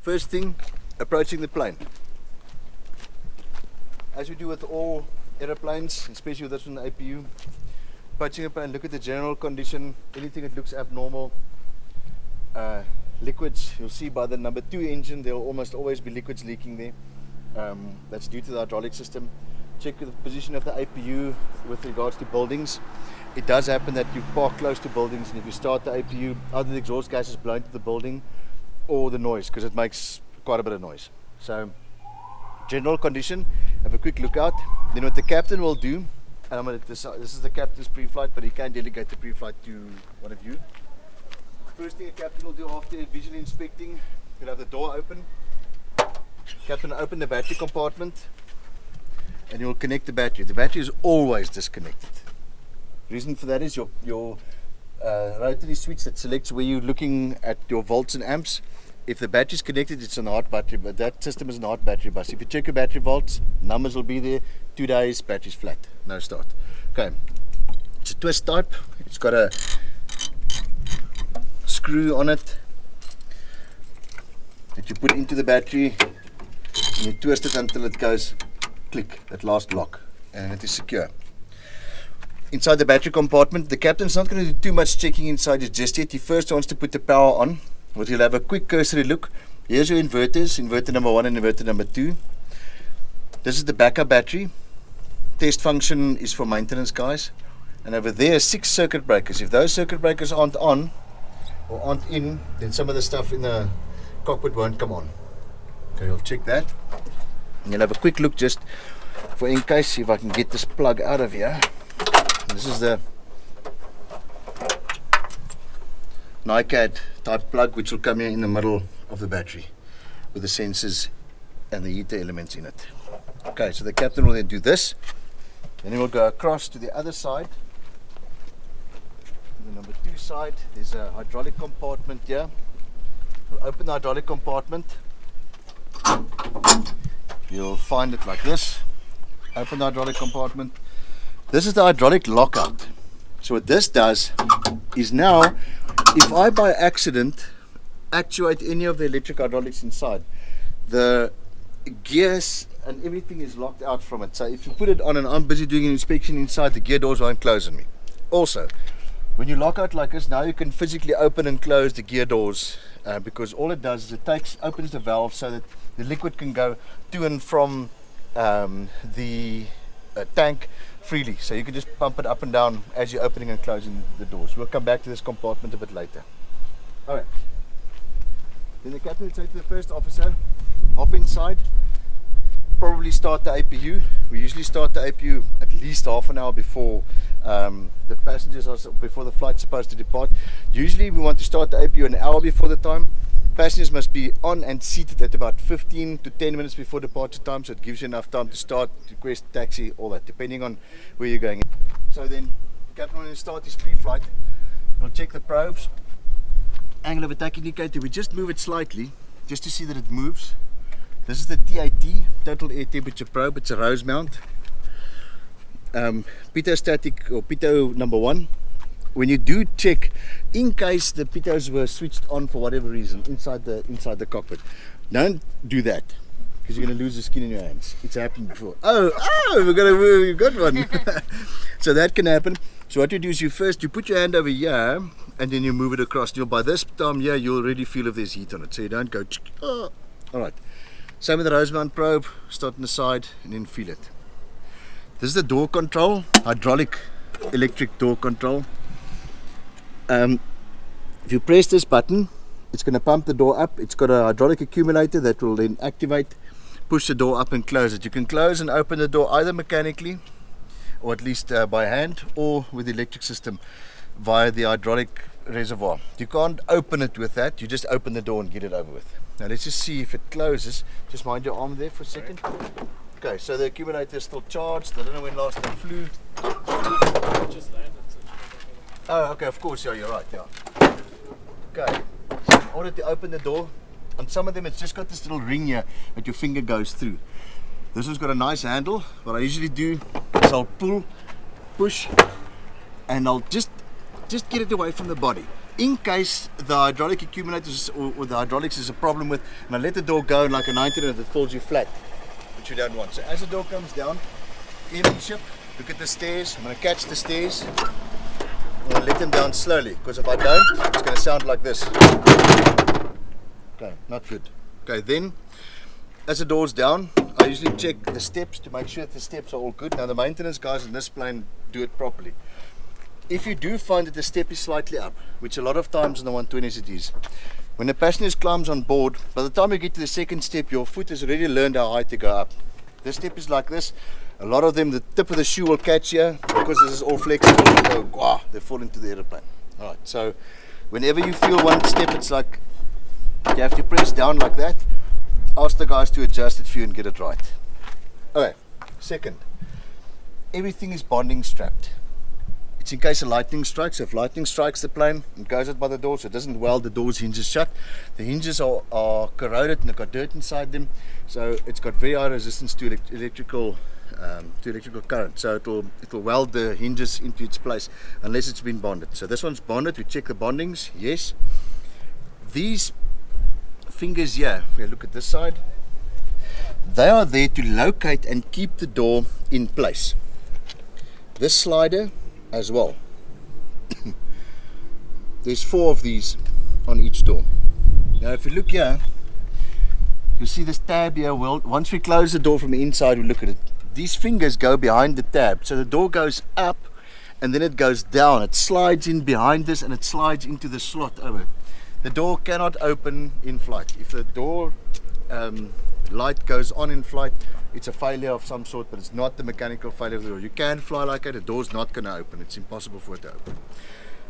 First thing, approaching the plane. As we do with all aeroplanes, especially with this one, the APU, approaching the plane, look at the general condition, anything that looks abnormal. Liquids, you'll see by the number 2 engine, there will almost always be liquids leaking there. That's due to the hydraulic system. Check the position of the APU with regards to buildings. It does happen that you park close to buildings, and if you start the APU, either the exhaust gas is blown to the building or the noise, because it makes quite a bit of noise. So, general condition, have a quick look out. Then what the captain will do, and I'm going to decide, this is the captain's pre-flight, but he can delegate the pre-flight to one of you. First thing a captain will do after visually inspecting, he'll have the door open. Captain will open the battery compartment and you'll connect the battery. The battery is always disconnected. Reason for that is your rotary switch that selects where you're looking at your volts and amps. If the battery is connected, it's on a hot battery, but that system is a hot battery bus. If you check your battery volts, numbers will be there. 2 days, battery's flat, no start. Okay, it's a twist type. It's got a screw on it that you put into the battery and you twist it until it goes click, that last lock, and it is secure. Inside the battery compartment, the captain's not going to do too much checking inside it just yet. He first wants to put the power on, but he'll have a quick cursory look. Here's your inverters, inverter number 1 and inverter number 2. This is the backup battery. Test function is for maintenance guys. And over there, 6 circuit breakers. If those circuit breakers aren't on or aren't in, then some of the stuff in the cockpit won't come on. Okay, you'll check that. And you'll have a quick look just for in case, see if I can get this plug out of here. This is the NiCad type plug, which will come here in the middle of the battery with the sensors and the heater elements in it. Okay, so the captain will then do this. Then he will go across to the other side. The number 2 side, there's a hydraulic compartment here. We'll open the hydraulic compartment. You'll find it like this. Open the hydraulic compartment. This is the hydraulic lockout. So what this does is now, if I by accident actuate any of the electric hydraulics inside, the gears and everything is locked out from it. So if you put it on and I'm busy doing an inspection inside, the gear doors won't close on me. Also, when you lock out like this, now you can physically open and close the gear doors, because all it does is it opens the valve so that the liquid can go to and from the tank freely. So you can just pump it up and down as you're opening and closing the doors. We'll come back to this compartment a bit later. Alright. Then the captain will say to the first officer, hop inside, probably start the APU. We usually start the APU at least half an hour before the passengers before the flight's supposed to depart. Usually we want to start the APU an hour before the time. Passengers must be on and seated at about 15 to 10 minutes before departure time, so it gives you enough time to start, request taxi, all that, depending on where you're going. So then the captain will start his pre-flight. We'll check the probes. Angle of attack indicator, we just move it slightly just to see that it moves. This is the TAT, total air temperature probe. It's a rose mount. Pitot static, or pitot number 1. When you do check, in case the pitos were switched on for whatever reason inside the cockpit, don't do that, because you're going to lose the skin in your hands. It's happened before. We've got one. So that can happen. So what you do is you put your hand over here and then you move it across. By this time here, you'll already feel if there's heat on it, so you don't go. Oh. All right. Same with the rose mount probe. Start on the side and then feel it. This is the door control, hydraulic electric door control. If you press this button, it's going to pump the door up. It's got a hydraulic accumulator that will then activate, push the door up and close it. You can close and open the door either mechanically, or at least by hand, or with the electric system via the hydraulic reservoir. You can't open it with that, you just open the door and get it over with. Now let's just see if it closes. Just mind your arm there for a second. Okay, so the accumulator is still charged. I don't know when last it flew. Just landed. Oh, okay, of course, yeah, you're right, yeah. Okay, so in order to open the door, on some of them it's just got this little ring here that your finger goes through. This one's got a nice handle. What I usually do is I'll pull, push, and I'll just get it away from the body. In case the hydraulic accumulators or the hydraulics is a problem with, and I let the door go like a 90 and it falls you flat, which you don't want. So as the door comes down, airmanship, look at the stairs. I'm going to catch the stairs. I'm going to let them down slowly, because if I don't, it's going to sound like this. Okay, not good. Okay, then as the door's down, I usually check the steps to make sure that the steps are all good. Now the maintenance guys in this plane do it properly. If you do find that the step is slightly up, which a lot of times in the 120s it is, when the passenger climbs on board, by the time you get to the second step, your foot has already learned how high to go up. This step is like this. A lot of them, the tip of the shoe will catch here, because this is all flexible, they go, wow, they fall into the aeroplane. Alright, so whenever you feel one step, it's like you have to press down like that. Ask the guys to adjust it for you and get it right. Okay, second, everything is bonding strapped. It's in case of lightning strikes. If lightning strikes the plane, it goes out by the door, so it doesn't weld the door's hinges shut. The hinges are corroded and they've got dirt inside them, so it's got very high resistance to electrical current. So it will weld the hinges into its place unless it's been bonded. So this one's bonded. We check the bondings. Yes. These fingers here, if we look at this side, they are there to locate and keep the door in place. This slider as well. There's 4 of these on each door. Now if you look here, you'll see this tab here. Well, once we close the door from the inside, we look at it. These fingers go behind the tab, so the door goes up and then it goes down. It slides in behind this and it slides into the slot over. The door cannot open in flight. If the door light goes on in flight, it's a failure of some sort, but it's not the mechanical failure of the door. You can fly like that, the door's not going to open. It's impossible for it to open.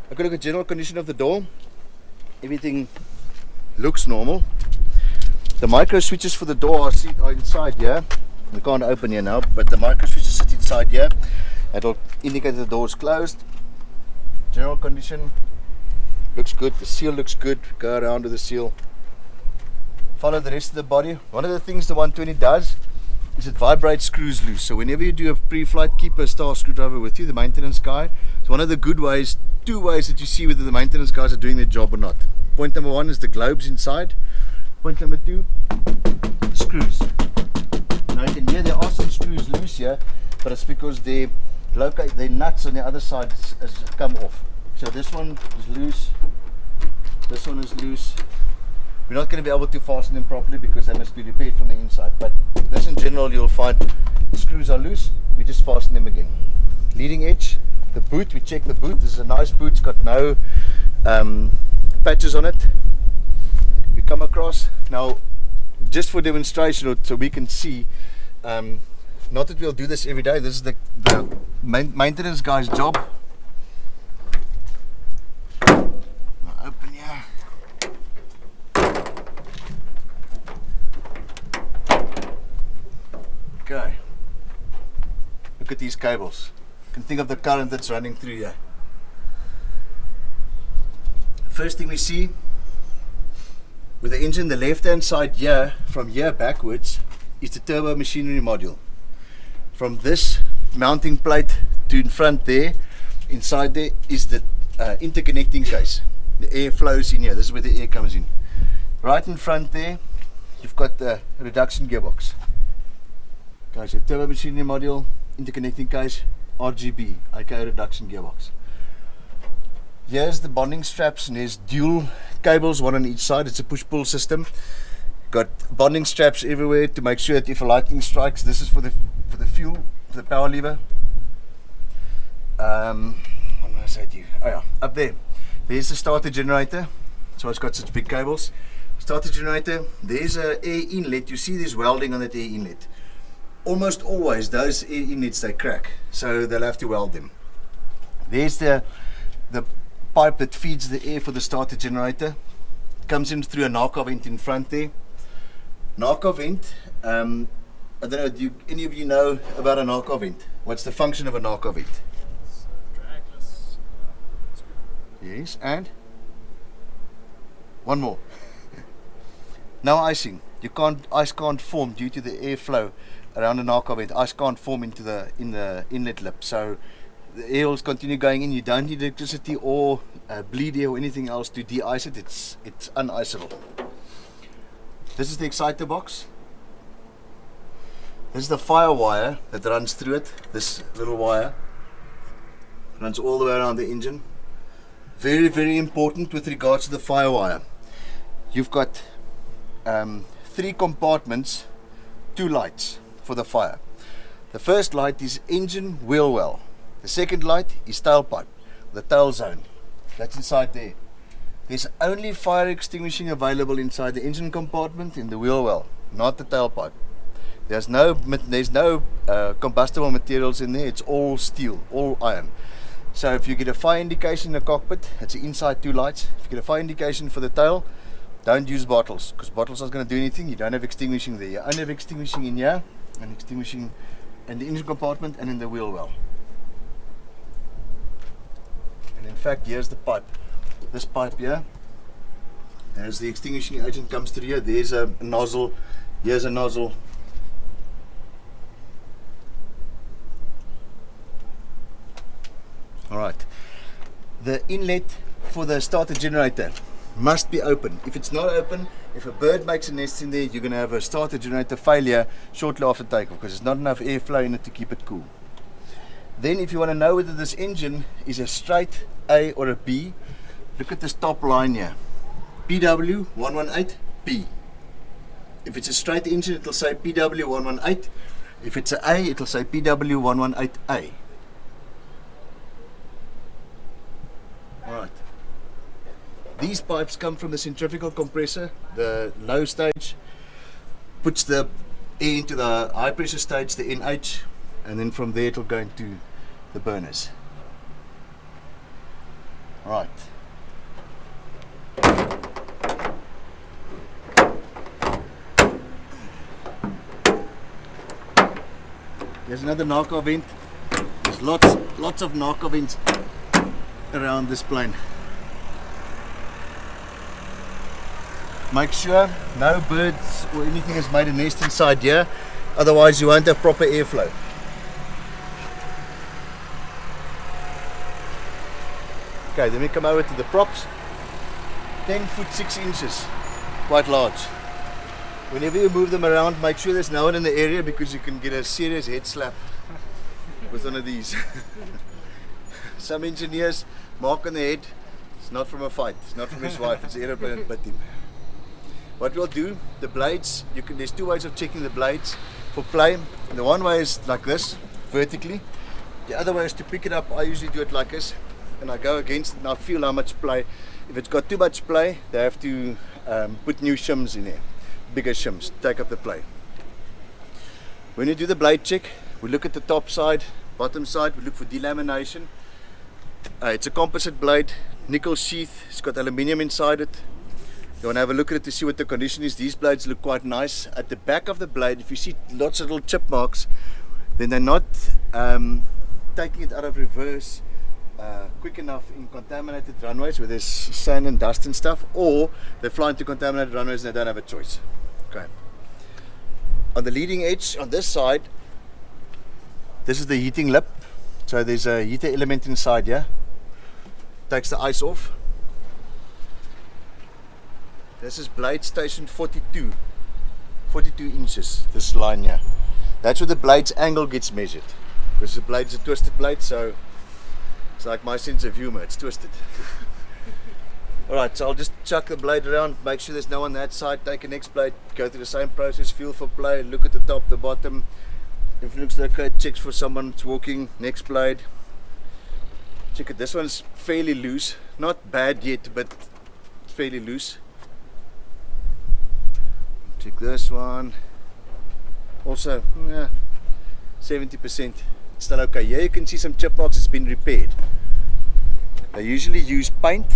I've got to look at general condition of the door. Everything looks normal. The micro switches for the door are inside here. We can't open here now, but the micro switches sit inside here. It'll indicate the door is closed. General condition looks good. The seal looks good. Go around with the seal. Follow the rest of the body. One of the things the 120 does is it vibrates screws loose. So whenever you do a pre-flight, keep a star screwdriver with you, the maintenance guy. It's one of the good ways, 2 ways that you see whether the maintenance guys are doing their job or not. Point number 1 is the globes inside. Point number 2, screws. Now you can hear there are some screws loose here, but it's because their nuts on the other side has come off. So this one is loose, this one is loose. We're not going to be able to fasten them properly because they must be repaired from the inside, but this in general you'll find the screws are loose, we just fasten them again. Leading edge, the boot, we check the boot. This is a nice boot, it's got no patches on it. We come across, now just for demonstration or so we can see, not that we'll do this every day, this is the maintenance guy's job. Open here. Okay, look at these cables. You can think of the current that's running through here. First thing we see, with the engine, the left hand side here, from here backwards, is the turbo machinery module. From this mounting plate to in front there, inside there is the interconnecting case. The air flows in here, this is where the air comes in. Right in front there, you've got the reduction gearbox. Okay, so turbo machinery module, interconnecting case, RGB, aka reduction gearbox. Here's the bonding straps, and there's dual cables, one on each side. It's a push-pull system. Got bonding straps everywhere to make sure that if a lightning strikes, this is for the fuel, for the power lever. What did I say to you? Oh yeah, up there. There's the starter generator. So it's got such big cables. Starter generator. There's a air inlet. You see there's welding on that air inlet. Almost always those air inlets they crack, so they'll have to weld them. There's the pipe that feeds the air for the starter generator. It comes in through a NACA vent in front there. NACA vent, I don't know, do any of you know about a NACA vent? What's the function of a NACA vent? It's dragless. Yes, and one more. No icing. Ice can't form due to the airflow around the NACA vent. Ice can't form into the inlet lip. So the air will continue going in. You don't need electricity or bleed air or anything else to de-ice it. It's uniceable. This is the exciter box. This is the fire wire that runs through it. This little wire runs all the way around the engine. Very, very important with regards to the fire wire. You've got 3 compartments, 2 lights for the fire. The first light is engine wheel well. The second light is tailpipe, the tail zone. That's inside there. There's only fire extinguishing available inside the engine compartment in the wheel well, not the tailpipe. There's no combustible materials in there. It's all steel, all iron. So if you get a fire indication in the cockpit, it's the inside 2 lights. If you get a fire indication for the tail, don't use bottles, because bottles aren't going to do anything. You don't have extinguishing there. You only have extinguishing in here, and extinguishing in the engine compartment and in the wheel well. And in fact, here's the pipe. This pipe here, as the extinguishing agent comes through here, there's a nozzle. Here's a nozzle. Alright, the inlet for the starter generator must be open. If it's not open, if a bird makes a nest in there, you're going to have a starter generator failure shortly after takeoff, because there's not enough airflow in it to keep it cool. Then if you want to know whether this engine is a straight A or a B, look at this top line here, PW118B. If it's a straight engine, it'll say PW118. If it's an A, it'll say PW118A. Alright. These pipes come from the centrifugal compressor. The low stage puts the air into the high pressure stage, the NH, and then from there it'll go into the burners. Right. There's another narco vent. There's lots of narco vents around this plane. Make sure no birds or anything has made a nest inside here, otherwise you won't have proper airflow. Okay, then we come over to the props. 10 foot 6 inches, quite large. Whenever you move them around, make sure there's no one in the area, because you can get a serious head slap with one of these. Some engineers mark on the head. It's not from a fight, it's not from his wife, it's the aeroplane that bit him. What we'll do, the blades, there's 2 ways of checking the blades for play. The one way is like this, vertically. The other way is to pick it up. I usually do it like this, and I go against it and I feel how much play. If it's got too much play, they have to put new shims in there, bigger shims, take up the play. When you do the blade check, we look at the top side, bottom side, we look for delamination. It's a composite blade, nickel sheath, it's got aluminium inside it. You want to have a look at it to see what the condition is. These blades look quite nice. At the back of the blade, if you see lots of little chip marks, then they're not taking it out of reverse quick enough in contaminated runways where there's sand and dust and stuff, or they fly into contaminated runways and they don't have a choice. Okay. On the leading edge, on this side, this is the heating lip. So there's a heater element inside here. Takes the ice off. This is blade station 42 inches, this line here. That's where the blade's angle gets measured, because the blade's a twisted blade, so it's like my sense of humor, it's twisted. Alright, so I'll just chuck the blade around, make sure there's no one on that side, take the next blade, go through the same process, feel for play, look at the top, the bottom. If it looks okay, checks for someone that's walking, next blade. Check it, this one's fairly loose, not bad yet, but fairly loose. Check this one. Also, 70%. It's still okay. Here you can see some chip marks. It's been repaired. They usually use paint,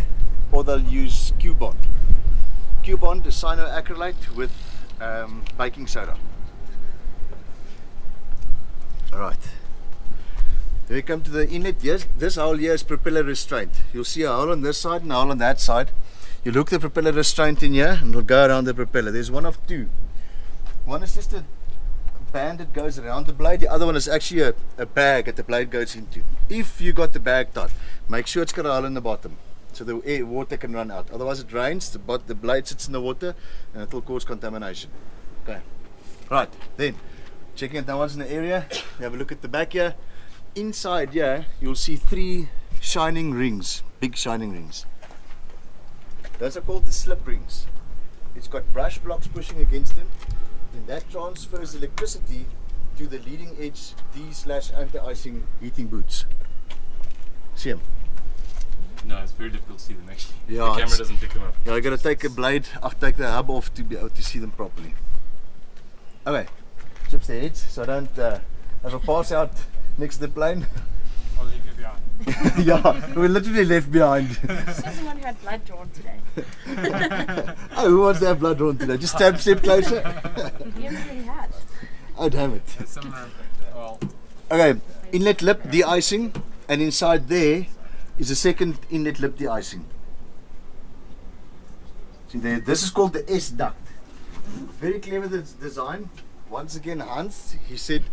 or they'll use Q-bond. Q-bond is cyanoacrylate with baking soda. Alright. Then we come to the inlet. Yes, this hole here is propeller restraint. You'll see a hole on this side and a hole on that side. You look the propeller restraint in here and it'll go around the propeller. There's one of 2. One is just a band that goes around the blade. The other one is actually a bag that the blade goes into. If you got the bag tight, make sure it's got a hole in the bottom so the water can run out. Otherwise it rains, the blade sits in the water and it will cause contamination. Okay, right, then checking if no one's in the area, you have a look at the back here. Inside here you'll see 3 shining rings, big shining rings. Those are called the slip rings. It's got brush blocks pushing against them, and that transfers electricity to the leading edge D/anti-icing heating boots. See them? No, it's very difficult to see them actually. Yeah, the camera doesn't pick them up. Yeah, I gotta take a blade, I'll take the hub off to be able to see them properly. Okay, chips the heads so I don't have a pass out next to the plane. I'll leave you behind. Yeah, we're literally left behind. Someone had blood drawn today. Oh, who wants to have blood drawn today? Just step closer. He hasn't really had. Oh, damn it. Similar, well, Okay, inlet lip de-icing, and inside there is a second inlet lip de-icing. See there, this is called the S duct. Very clever design. Once again, Hans, he said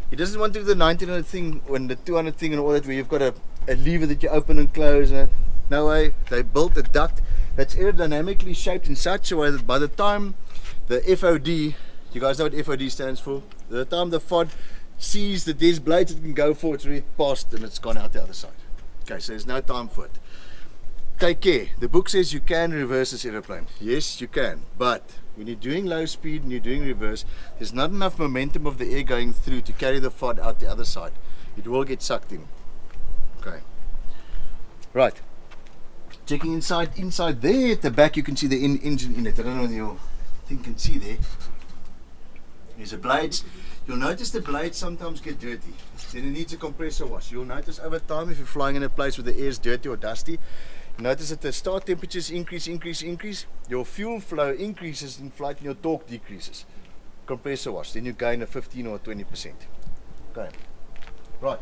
he doesn't want to do the 1900 thing and the 200 thing and all that where you've got a lever that you open and close. No way, they built a duct that's aerodynamically shaped in such a way that by the time the FOD, you guys know what FOD stands for? By the time the FOD sees that there's blades it can go for, it's already passed and it's gone out the other side. Okay, so there's no time for it. Take care. The book says you can reverse this aeroplane. Yes, you can, but when you're doing low speed and you're doing reverse, there's not enough momentum of the air going through to carry the FOD out the other side. It will get sucked in. Okay. Right. Checking inside there at the back you can see the engine in it. I don't know whether your thing can see there. There's the blades. You'll notice the blades sometimes get dirty. Then it needs a compressor wash. You'll notice over time if you're flying in a place where the air is dirty or dusty, you notice that the start temperatures increase, your fuel flow increases in flight and your torque decreases. Compressor wash, then you gain a 15 or 20%. Okay. Right.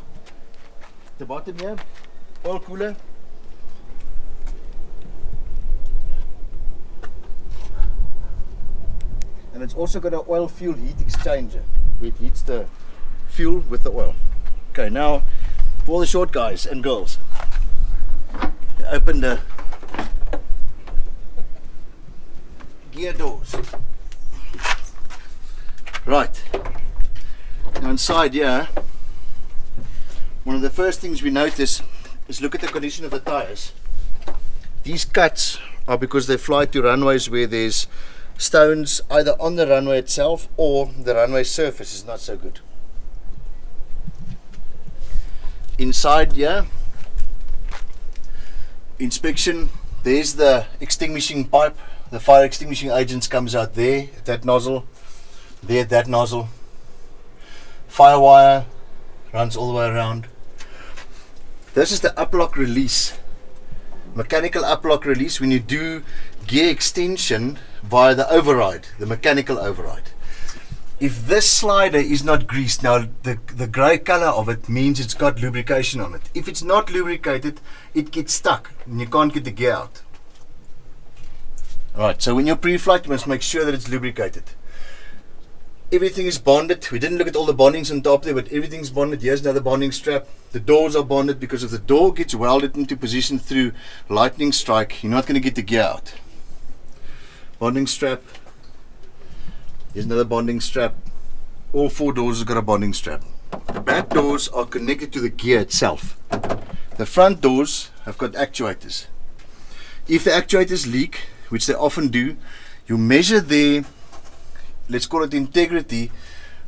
The bottom here, oil cooler. And it's also got an oil fuel heat exchanger where it heats the fuel with the oil. Okay, now for all the short guys and girls, open the gear doors. Right, now inside here, one of the first things we notice is look at the condition of the tires. These cuts are because they fly to runways where there's stones either on the runway itself or the runway surface is not so good. Inside here, inspection, there's the extinguishing pipe. The fire extinguishing agents comes out there at that nozzle, there at that nozzle. Fire wire runs all the way around. This is the uplock release, mechanical uplock release when you do gear extension via the override, the mechanical override. If this slider is not greased, now the grey color of it means it's got lubrication on it. If it's not lubricated, it gets stuck and you can't get the gear out. Alright, so when you're pre-flight, you must make sure that it's lubricated. Everything is bonded. We didn't look at all the bondings on top there, but everything's bonded. Here's another bonding strap. The doors are bonded because if the door gets welded into position through lightning strike, you're not going to get the gear out. Bonding strap. Here's another bonding strap. All 4 doors have got a bonding strap. The back doors are connected to the gear itself. The front doors have got actuators. If the actuators leak, which they often do, you measure their, let's call it integrity,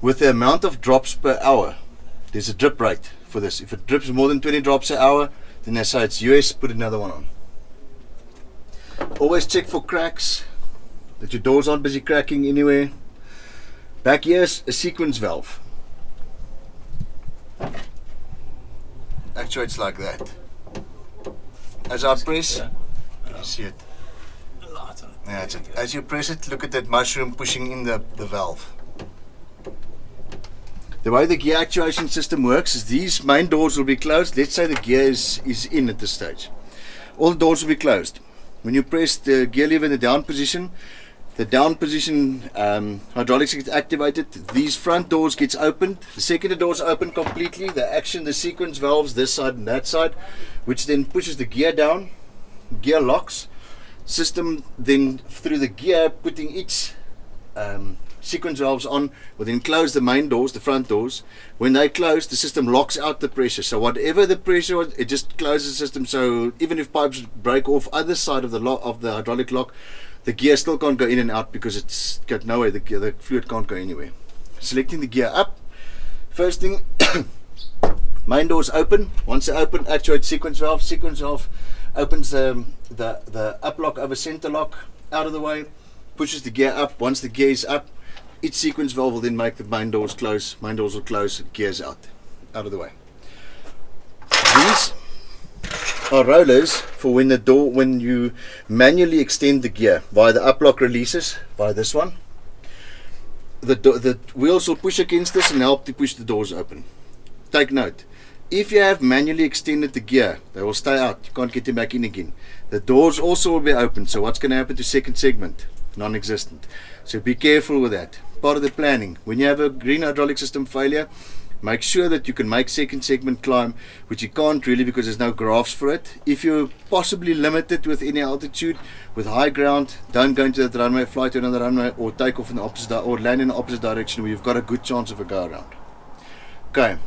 with the amount of drops per hour. There's a drip rate for this. If it drips more than 20 drops an hour, then they say it's US, put another one on. Always check for cracks, that your doors aren't busy cracking anywhere. Back here's a sequence valve. Actuates like that. As I press, you see it. Yeah, that's it. As you press it, look at that mushroom pushing in the valve. The way the gear actuation system works is these main doors will be closed. Let's say the gear is in at this stage. All the doors will be closed. When you press the gear lever in the down position, the down position hydraulics gets activated. These front doors gets opened. The second the doors open completely, the sequence valves this side and that side, which then pushes the gear down, gear locks. System then through the gear putting each sequence valves on will then close the main doors, the front doors. When they close, the system locks out the pressure. So whatever the pressure was, it just closes the system. So even if pipes break off either side of the hydraulic lock, the gear still can't go in and out because it's got nowhere. The fluid can't go anywhere. Selecting the gear up. First thing, main doors open. Once they open, actuate sequence valve. Sequence valve opens the up lock over center lock out of the way, pushes the gear up. Once the gear is up, each sequence valve will then make the main doors close. Main doors will close, gears out of the way. These are rollers for when you manually extend the gear via the up lock releases, via this one. The wheels will push against this and help to push the doors open. Take note, if you have manually extended the gear, they will stay out. You can't get them back in again. The doors also will be open, so what's going to happen to second segment? Non-existent. So be careful with that. Part of the planning. When you have a green hydraulic system failure, make sure that you can make second segment climb, which you can't really because there's no graphs for it. If you're possibly limited with any altitude, with high ground, don't go into the runway, fly to another runway, or take off in the opposite or land in the opposite direction where you've got a good chance of a go around. Okay.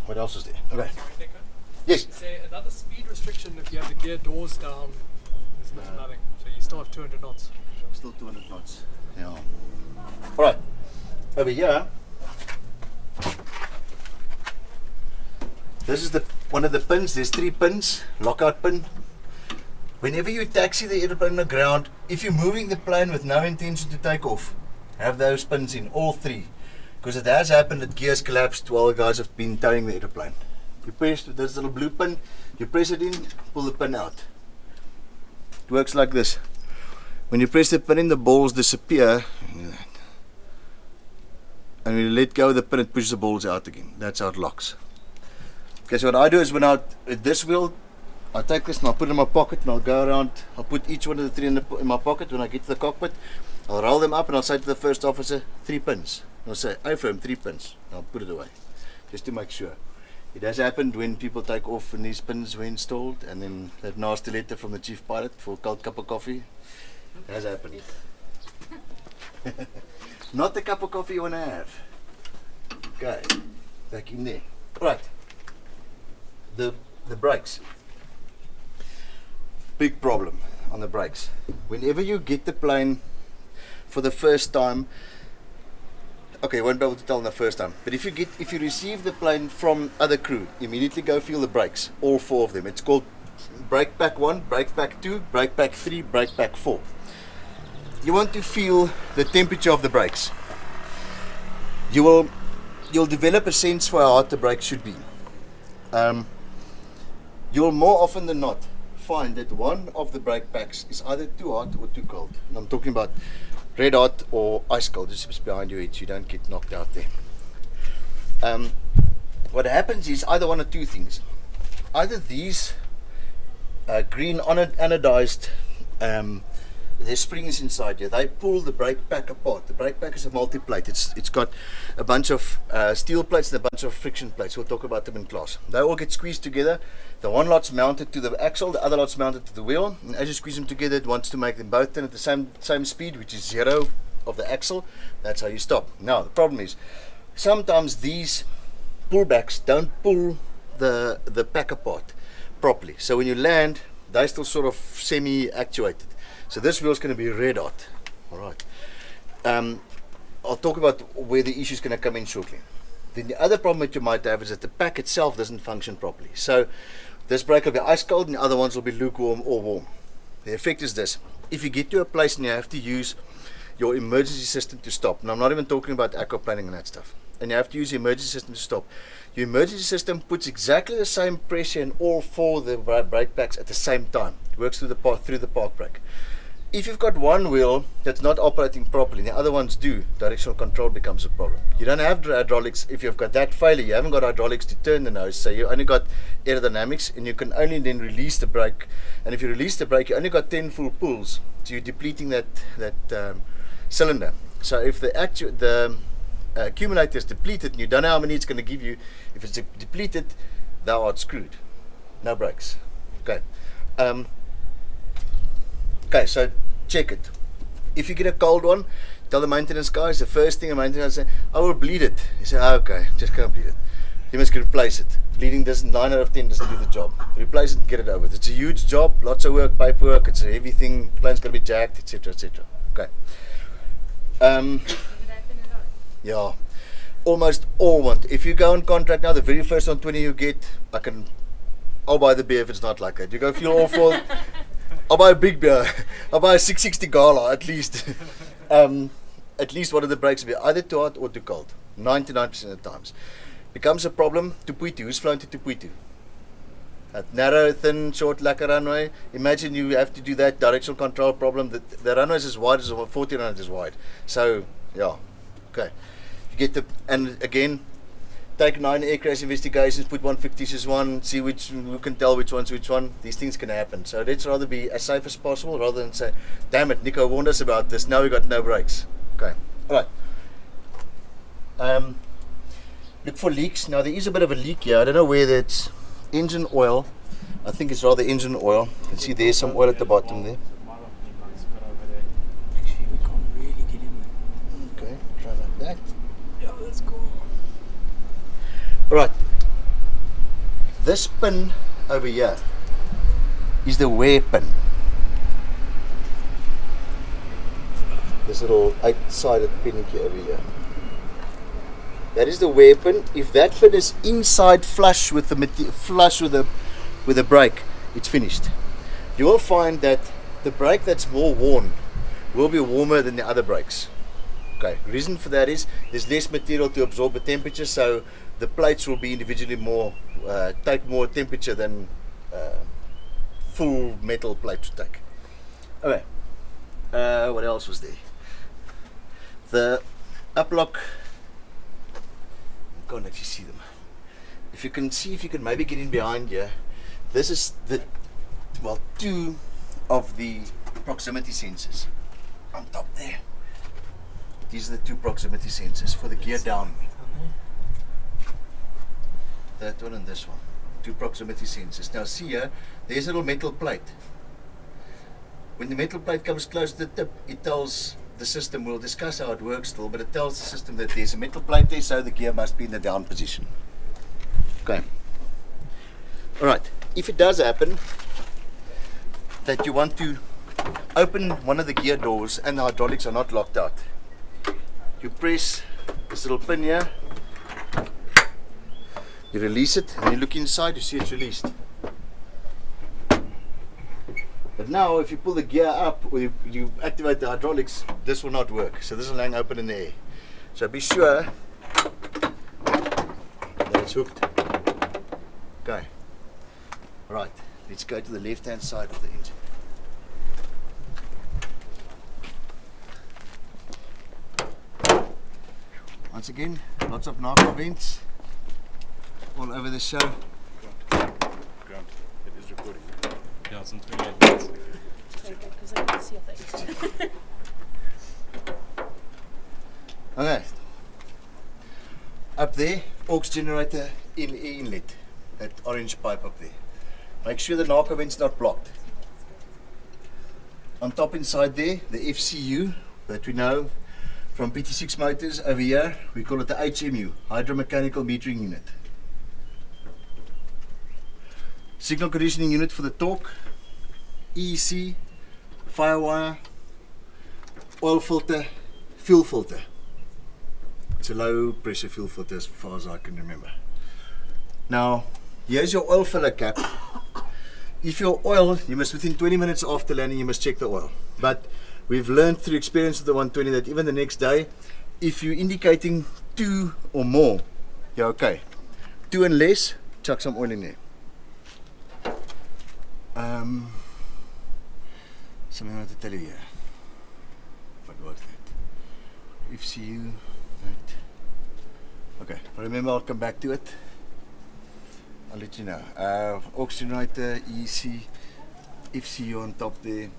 What else is there? Okay. Nico, Yes. is there another speed restriction if you have the gear doors down? There's nothing. So you still have 200 knots. Still 200 knots. Yeah. Alright. Over here. This is one of the pins. There's 3 pins. Lockout pin. Whenever you taxi the airplane on the ground, if you're moving the plane with no intention to take off, have those pins in, all 3. Because it has happened that gears collapsed while the guys have been towing the airplane. You press this little blue pin, you press it in, pull the pin out. It works like this. When you press the pin in, the balls disappear. And when you let go of the pin, it pushes the balls out again. That's how it locks. Okay, so what I do is when this wheel, I take this and I'll put it in my pocket and I'll go around. I'll put each one of the 3 in my pocket. When I get to the cockpit, I'll roll them up and I'll say to the first officer, 3 pins. I'll say, firm 3 pins. I'll put it away, just to make sure. It has happened when people take off and these pins were installed, and then that nasty letter from the chief pilot for a cold cup of coffee. It has happened. Not the cup of coffee you want to have. Okay, back in there. Right, the brakes. Big problem on the brakes. Whenever you get the plane for the first time, okay, you won't be able to tell on the first time, but if you receive the plane from other crew, immediately go feel the brakes, all 4 of them. It's called brake pack 1, brake pack 2, brake pack 3, brake pack 4. You want to feel the temperature of the brakes. You'll develop a sense for how hot the brake should be. You'll more often than not find that one of the brake packs is either too hot or too cold. And I'm talking about red hot or ice cold, just behind your head so you don't get knocked out there. What happens is either one of 2 things. Either these green anodized there's springs inside here, they pull the brake pack apart. The brake pack is a multi-plate. It's got a bunch of steel plates and a bunch of friction plates. We'll talk about them in class. They all get squeezed together. The one lot's mounted to the axle, the other lot's mounted to the wheel, and as you squeeze them together, it wants to make them both turn at the same speed, which is 0 of the axle. That's how you stop. Now the problem is sometimes these pullbacks don't pull the pack apart properly, so when you land they're still sort of semi-actuated. So this wheel's going to be red hot. Alright. I'll talk about where the issue is going to come in shortly. Then the other problem that you might have is that the pack itself doesn't function properly. So this brake will be ice cold and the other ones will be lukewarm or warm. The effect is this. If you get to a place and you have to use your emergency system to stop, and I'm not even talking about aquaplaning and that stuff, and you have to use the emergency system to stop, your emergency system puts exactly the same pressure in all 4 of the brake packs at the same time. It works through the park brake. If you've got one wheel that's not operating properly, the other ones do, directional control becomes a problem. You don't have hydraulics. If you've got that failure, you haven't got hydraulics to turn the nose, so you only got aerodynamics, and you can only then release the brake. And if you release the brake, you only got 10 full pulls, so you're depleting that cylinder. So if the accumulator is depleted, and you don't know how many it's going to give you, if it's depleted, thou art screwed. No brakes. Okay. Okay, so check it. If you get a cold one, tell the maintenance guys, the first thing the maintenance guys say, I will bleed it. You say, oh, okay, just go bleed it. You must replace it. Bleeding doesn't, 9 out of 10 doesn't do the job. Replace it and get it over. It's a huge job, lots of work, paperwork, it's a heavy thing, plane's going to be jacked, etc, etc. Okay. Yeah, almost all want. If you go on contract now, the very first 120 you get, I'll buy the beer if it's not like that. You go feel awful, I'll buy a big beer. I'll buy a 660 Gala at least. At least one of the brakes will be either too hot or too cold. 99% of the times. Becomes a problem. Tupuitu. Who's flown to Tupuitu? That narrow, thin, short lacquer runway. Imagine you have to do that directional control problem. The runway is as wide as 1400 is wide. So, yeah. Okay. You get the, and again, take 9 air crash investigations, put one fictitious one, see who can tell which one's which one. These things can happen. So let's rather be as safe as possible rather than say, damn it, Nico warned us about this, now we got no brakes. Okay, alright. Look for leaks. Now there is a bit of a leak here. I don't know whether it's engine oil. I think it's rather engine oil. You can see there's some oil at the bottom there. Actually, we can't really get in there. Okay, try like that. Yeah, that's cool. Right, this pin over here is the wear pin. This little 8-sided pinicky over here. That is the wear pin. If that pin is inside flush with the with the brake, it's finished. You will find that the brake that's more worn will be warmer than the other brakes. Okay, reason for that is there's less material to absorb the temperature, so the plates will be individually more, take more temperature than full metal plate to take. Okay, what else was there? The uplock, I can't actually see them. If you can see, if you can maybe get in behind here, this is the, well, 2 of the proximity sensors on top there. These are the 2 proximity sensors for the gear down. That one and this one. 2 proximity sensors. Now see here, there's a little metal plate. When the metal plate comes close to the tip, it tells the system, we'll discuss how it works still, but it tells the system that there's a metal plate there, so the gear must be in the down position. Okay. Alright, if it does happen that you want to open one of the gear doors and the hydraulics are not locked out, you press this little pin here, you release it, and you look inside, you see it's released. But now if you pull the gear up or you activate the hydraulics, this will not work. So this will hang open in the air. So be sure that it's hooked. Okay. Right, let's go to the left hand side of the engine. Once again, lots of Nico vents all over the show. Ground. It is recording. Yeah, it's in 28 minutes. Very good, because I can see your face. Okay. Up there, aux generator in inlet. That orange pipe up there. Make sure the Nico vent's not blocked. On top inside there, the FCU that we know from PT6 motors over here, we call it the HMU, Hydromechanical Metering Unit. Signal conditioning unit for the torque, EEC, firewire, oil filter, fuel filter. It's a low pressure fuel filter as far as I can remember. Now, here's your oil filler cap. If your oil, you must within 20 minutes after landing, you must check the oil. But we've learned through experience with the 120 that even the next day, if you're indicating 2 or more, you're okay. 2 and less, chuck some oil in there. something I want to tell you here. But worth it. FCU, right. Okay, but remember I'll come back to it. I'll let you know. Oxygen generator, EC, FCU on top there.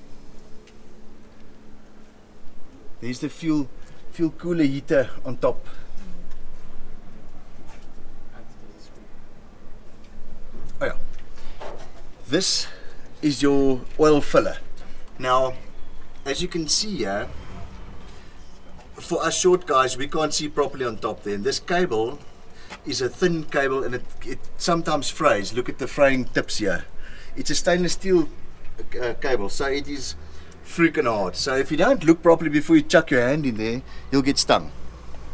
There's the fuel cooler heater on top. Oh yeah. This is your oil filler. Now, as you can see here, for us short guys, we can't see properly on top there. And this cable is a thin cable and it sometimes frays. Look at the fraying tips here. It's a stainless steel cable, so it is freaking hard. So if you don't look properly before you chuck your hand in there, you'll get stung.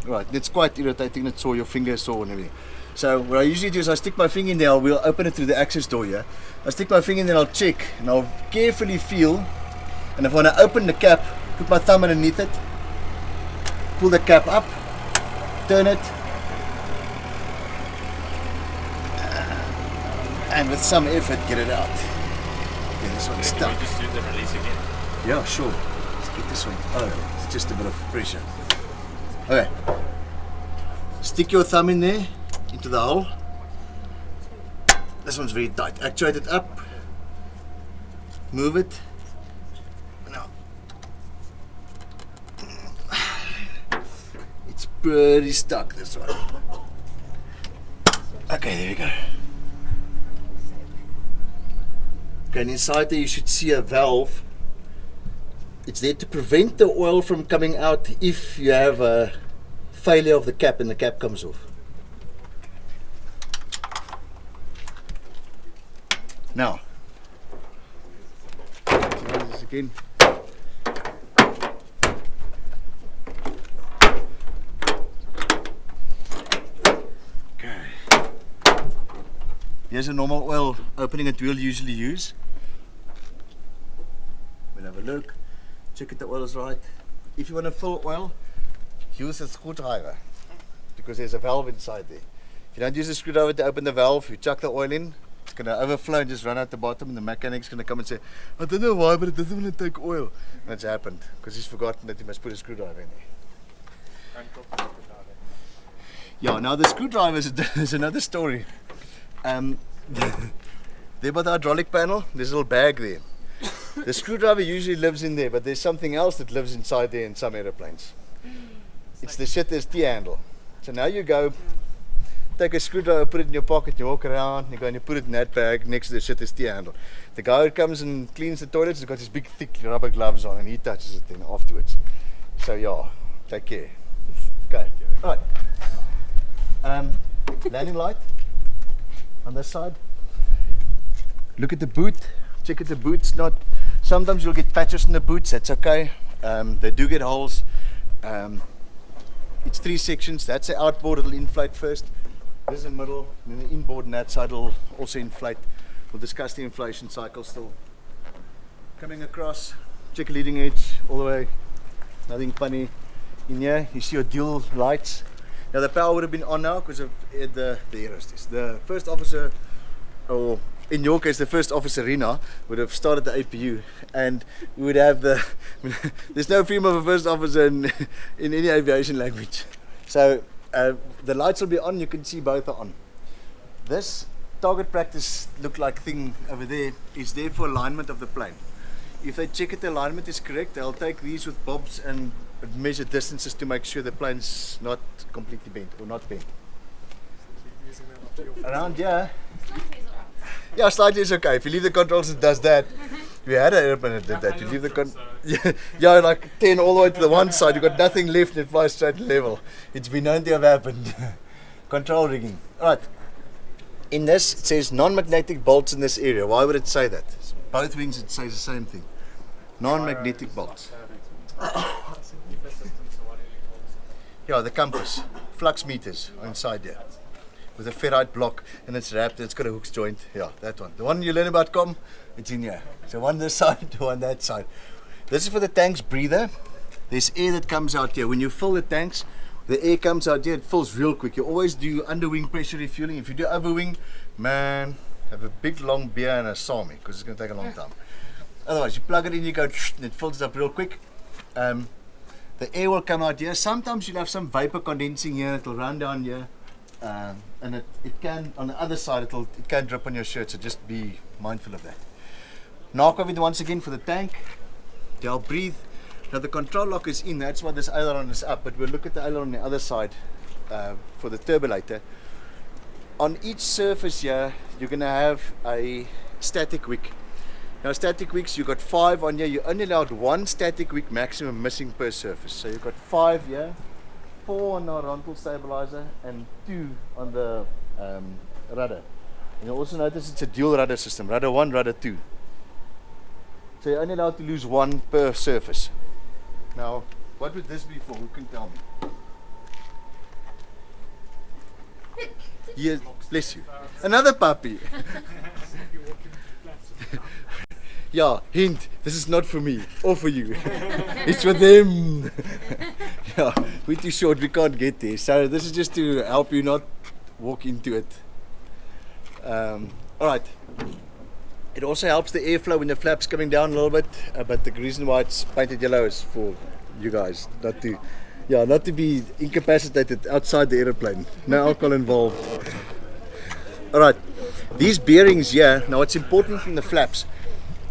Right, it's quite irritating. It's sore, your finger sore and everything. So what I usually do is I stick my finger in there. We'll open it through the access door here. I stick my finger in there, I'll check and I'll carefully feel. And if when I open the cap, put my thumb underneath it, pull the cap up, turn it, and with some effort get it out. Yeah, this one's stuck. Can we just do the release again? Yeah, sure. Let's get this one. Oh, it's just a bit of pressure. Okay. Stick your thumb in there, into the hole. This one's very tight. Actuate it up. Move it. Now. It's pretty stuck, this one. Okay, there we go. Okay, and inside there you should see a valve. It's there to prevent the oil from coming out if you have a failure of the cap and the cap comes off. Now, try this again. Okay. Here's a normal oil opening that we'll usually use. We'll have a look. Check if the oil is right. If you want to fill oil, use a screwdriver because there's a valve inside there. If you don't use a screwdriver to open the valve, you chuck the oil in, it's going to overflow and just run out the bottom, and the mechanic's going to come and say, I don't know why, but it doesn't want to take oil. And it's happened because he's forgotten that he must put a screwdriver in there. Yeah, now the screwdriver is another story. There by the hydraulic panel, there's a little bag there. The screwdriver usually lives in there, but there's something else that lives inside there in some aeroplanes. It's the shitter's T-handle. So now you go, take a screwdriver, put it in your pocket, you walk around, you go and you put it in that bag next to the shitter's T-handle. The guy who comes and cleans the toilets has got his big thick rubber gloves on and he touches it then afterwards. So yeah, take care. Okay, alright. Landing light on this side. Look at the boot. Check at the boots. Sometimes you'll get patches in the boots. That's okay. They do get holes. It's 3 sections. That's the outboard. It'll inflate first. This is the middle. And then the inboard on that side will also inflate. We'll discuss the inflation cycle still. Coming across. Check leading edge all the way. Nothing funny in here. You see your dual lights. Now the power would have been on now because of the aerosters. The first officer, or in your case, the first officer Rina would have started the APU, and we would have there's no female first officer in any aviation language. So the lights will be on, you can see both are on. This target practice look like thing over there is there for alignment of the plane. If they check that the alignment is correct, they'll take these with bobs and measure distances to make sure the plane's not completely bent or not bent. Around here. Yeah, slightly is okay. If you leave the controls, it does that. We had an airplane that did that. You leave the yeah, like 10 all the way to the one side. You've got nothing left and it flies straight level. It's been known to have happened. Control rigging. Alright. In this, it says non-magnetic bolts in this area. Why would it say that? Both wings, it says the same thing. Non-magnetic bolts. Yeah, the compass. Flux meters are inside here. With a ferrite block and it's wrapped and it's got a hooks joint. Yeah, that one. The one you learn about it's in here. So one this side, one that side. This is for the tank's breather. There's air that comes out here. When you fill the tanks, the air comes out here, it fills real quick. You always do underwing pressure refueling. If you do overwing, man, have a big long beer and a salmi because it's going to take a long time. Otherwise, you plug it in, you go, and it fills it up real quick. The air will come out here. Sometimes you'll have some vapor condensing here. It'll run down here, and it can on the other side. It can drip on your shirt. So just be mindful of that. Knock off it once again for the tank. They'll breathe. Now the control lock is in. That's why this aileron is up. But we'll look at the aileron on the other side for the turbulator. On each surface here, you're going to have a static wick. Now static wicks, you've got 5 on here. You're only allowed 1 static wick maximum missing per surface. So you've got 5 here, 4 on the horizontal stabilizer and 2 on the rudder. And you'll also notice it's a dual rudder system, rudder 1, rudder 2. So you're only allowed to lose 1 per surface. Now, what would this be for? Who can tell me? Yes, bless you. Another puppy. Yeah, hint, this is not for me or for you. It's for them. Yeah, we're too short, we can't get there. So this is just to help you not walk into it. Alright. It also helps the airflow when the flap's coming down a little bit, but the reason why it's painted yellow is for you guys, not to be incapacitated outside the aeroplane. No alcohol involved. Alright, these bearings here, now it's important in the flaps.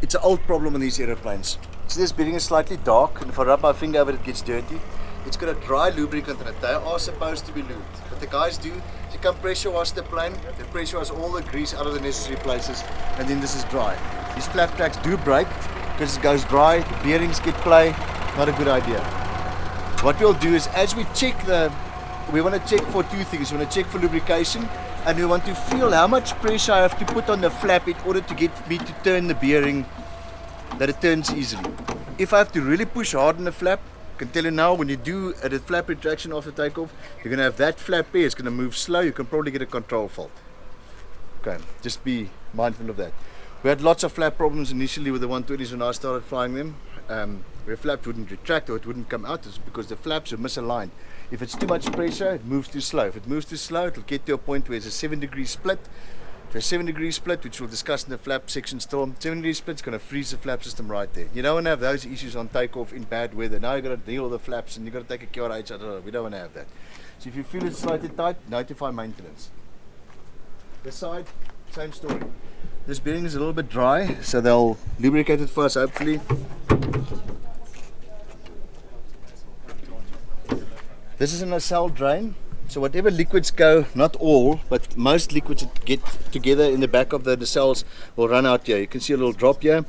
It's an old problem on these aeroplanes. So this bearing is slightly dark, and if I rub my finger over it, it gets dirty. It's got a dry lubricant in it. They are supposed to be lubed. What the guys do, you come pressure wash the plane, they pressure wash all the grease out of the necessary places, and then this is dry. These flap tracks do break because it goes dry, the bearings get play, not a good idea. What we'll do is, as we check we want to check for 2 things. We want to check for lubrication, and we want to feel how much pressure I have to put on the flap in order to get me to turn the bearing, that it turns easily. If I have to really push hard on the flap, I can tell you now, when you do a flap retraction after takeoff, you're going to have that flap here, it's going to move slow, you can probably get a control fault. Okay, just be mindful of that. We had lots of flap problems initially with the 120s when I started flying them. Where flap wouldn't retract or it wouldn't come out, it's because the flaps are misaligned. If it's too much pressure, it moves too slow. If it moves too slow, it'll get to a point where it's a 7-degree split. For a 7-degree split, which we'll discuss in the flap section still, 7-degree split is going to freeze the flap system right there. You don't want to have those issues on takeoff in bad weather. Now you've got to deal with the flaps and you've got to take a QRH out. We don't want to have that. So if you feel it's slightly tight, notify maintenance. This side, same story. This bearing is a little bit dry, so they'll lubricate it for us hopefully. This is a nacelle drain, so whatever liquids go, not all, but most liquids that get together in the back of the nacelles will run out here. You can see a little drop here.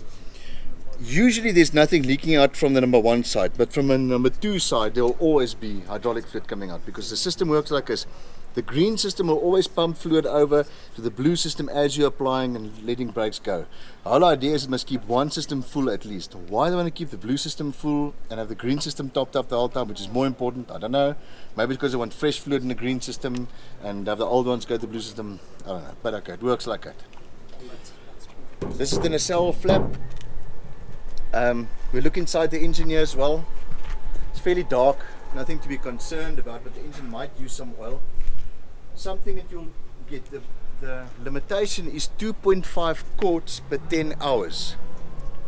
Usually there's nothing leaking out from the number 1 side, but from the number 2 side there will always be hydraulic fluid coming out, because the system works like this. The green system will always pump fluid over to the blue system as you're applying and letting brakes go. The whole idea is it must keep one system full at least. Why do they want to keep the blue system full and have the green system topped up the whole time, which is more important? I don't know. Maybe because they want fresh fluid in the green system and have the old ones go to the blue system. I don't know. But okay, it works like that. This is the nacelle flap. We look inside the engine here as well. It's fairly dark. Nothing to be concerned about, but the engine might use some oil. Something that you'll get, the limitation is 2.5 quarts per 10 hours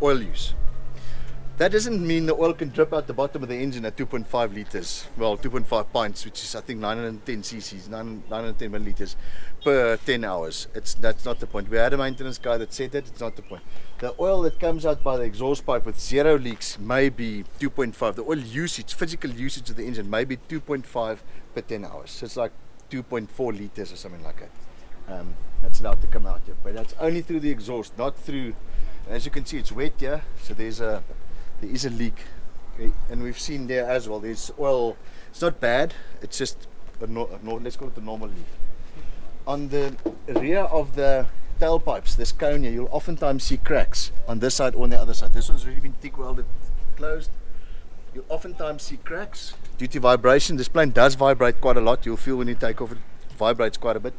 oil use. That doesn't mean the oil can drip out the bottom of the engine at 2.5 liters, well 2.5 pints, which is I think 910 cc's, 910 milliliters per 10 hours. That's not the point. We had a maintenance guy that said that, it's not the point. The oil that comes out by the exhaust pipe with 0 leaks may be 2.5. The oil usage, physical usage of the engine may be 2.5 per 10 hours. So it's like 2.4 liters or something like that. That's allowed to come out here, but that's only through the exhaust, not through. And as you can see, it's wet here, so there is a leak, and we've seen there as well. There's oil. It's not bad. It's just let's call it a normal leak. On the rear of the tailpipes, this cone here, you'll oftentimes see cracks on this side or on the other side. This one's really been thick welded closed. You'll oftentimes see cracks due to vibration. This plane does vibrate quite a lot. You'll feel when you take off, it vibrates quite a bit.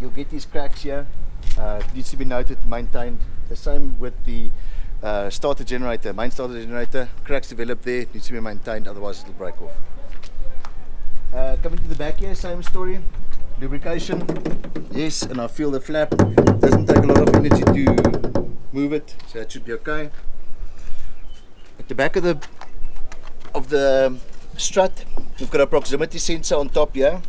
You'll get these cracks here. It needs to be noted, maintained. The same with the starter generator, main starter generator. Cracks develop there, it needs to be maintained, otherwise it'll break off. Coming to the back here, same story. Lubrication, yes, and I feel the flap. Doesn't take a lot of energy to move it, so that should be okay. At the back of the strut, we've got a proximity sensor on top here.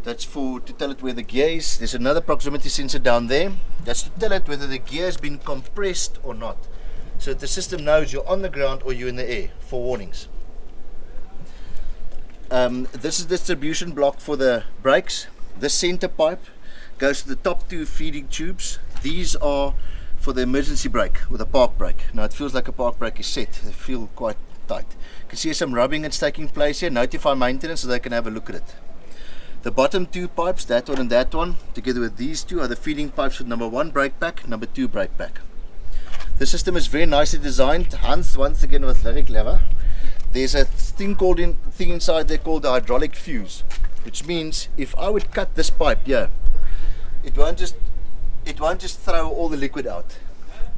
That's to tell it where the gear is. There's another proximity sensor down there. That's to tell it whether the gear has been compressed or not. So that the system knows you're on the ground or you're in the air for warnings. This is the distribution block for the brakes. This center pipe goes to the top two feeding tubes. These are for the emergency brake or the park brake. Now it feels like a park brake is set. They feel quite tight. You can see some rubbing that's taking place here. Notify maintenance so they can have a look at it. The bottom two pipes, that one and that one, together with these two, are the feeding pipes for number 1 brake pack, number 2 brake pack. The system is very nicely designed. Hans once again was very clever. There's a thing inside there called the hydraulic fuse, which means if I would cut this pipe here, it won't just throw all the liquid out.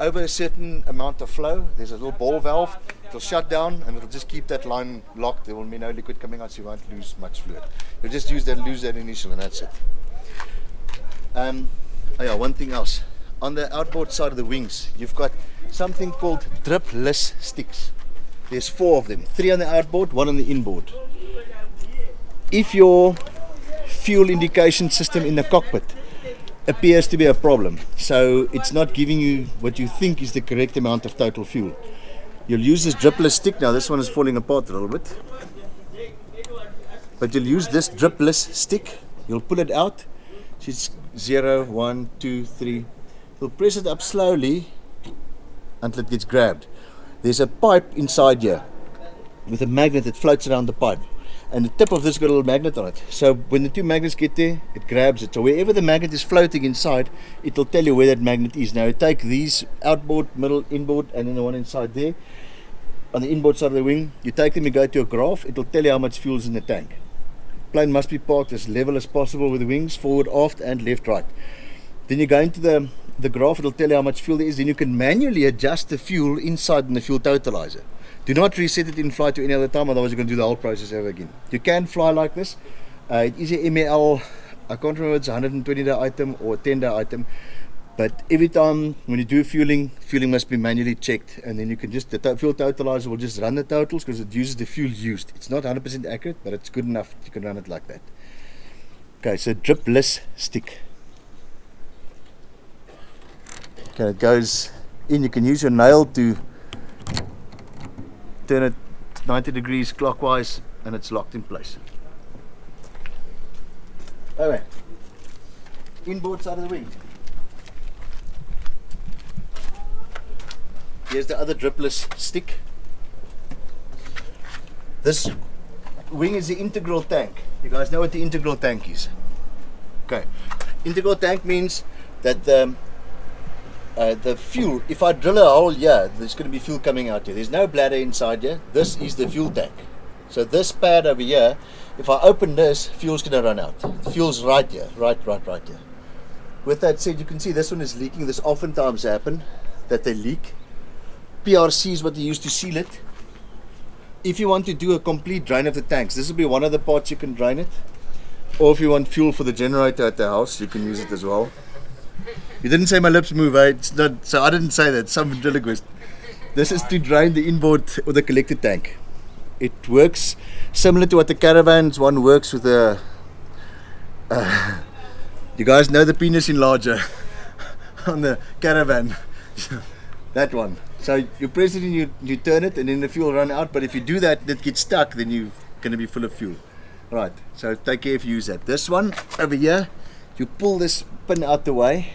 Over a certain amount of flow, there's a little ball valve. It'll shut down and it'll just keep that line locked. There will be no liquid coming out, so you won't lose much fluid. You'll just lose that initial, and that's it. Oh yeah, one thing else. On the outboard side of the wings, you've got something called dripless sticks. There's 4 of them, 3 on the outboard, 1 on the inboard. If your fuel indication system in the cockpit appears to be a problem, so it's not giving you what you think is the correct amount of total fuel, you'll use this dripless stick. Now this one is falling apart a little bit, but you'll use this dripless stick. You'll pull it out. It's 0, 1, 2, 3. You'll press it up slowly until it gets grabbed. There's a pipe inside here with a magnet that floats around the pipe, and the tip of this got a little magnet on it. So when the 2 magnets get there, it grabs it. So wherever the magnet is floating inside, it'll tell you where that magnet is. Now you take these outboard, middle, inboard, and then the one inside there on the inboard side of the wing. You take them, you go to a graph. It'll tell you how much fuel is in the tank. Plane must be parked as level as possible with the wings, forward, aft, and left, right. Then you go into the graph. It'll tell you how much fuel there is. Then you can manually adjust the fuel inside in the fuel totalizer. Do not reset it in flight to any other time, otherwise you're going to do the whole process over again. You can fly like this. It is a MEL, I can't remember if it's a 120-day item or a 10-day item, but every time when you do fueling must be manually checked, and then you can just, the fuel totalizer will just run the totals because it uses the fuel used. It's not 100% accurate, but it's good enough. You can run it like that. Okay, so dripless stick. Okay, it goes in. You can use your nail to turn it 90 degrees clockwise, and it's locked in place. Alright, inboard side of the wing. Here's the other dripless stick. This wing is the integral tank. You guys know what the integral tank is? Okay, integral tank means that the fuel, if I drill a hole here, there's going to be fuel coming out here. There's no bladder inside here. This is the fuel tank. So this pad over here, if I open this, fuel's going to run out. Fuel's right here, right here. With that said, you can see this one is leaking. This oftentimes happen that they leak. PRC is what they use to seal it. If you want to do a complete drain of the tanks, this will be one of the parts you can drain it. Or if you want fuel for the generator at the house, you can use it as well. You didn't say my lips move, eh? It's not, so I didn't say that. Some ventriloquist. This is to drain the inboard or the collector tank. It works similar to what the Caravans one works with the. You guys know the penis enlarger on the Caravan. That one. So you press it and you turn it, and then the fuel run out. But if you do that, it gets stuck. Then you're going to be full of fuel. Right. So take care if you use that. This one over here, you pull this pin out the way.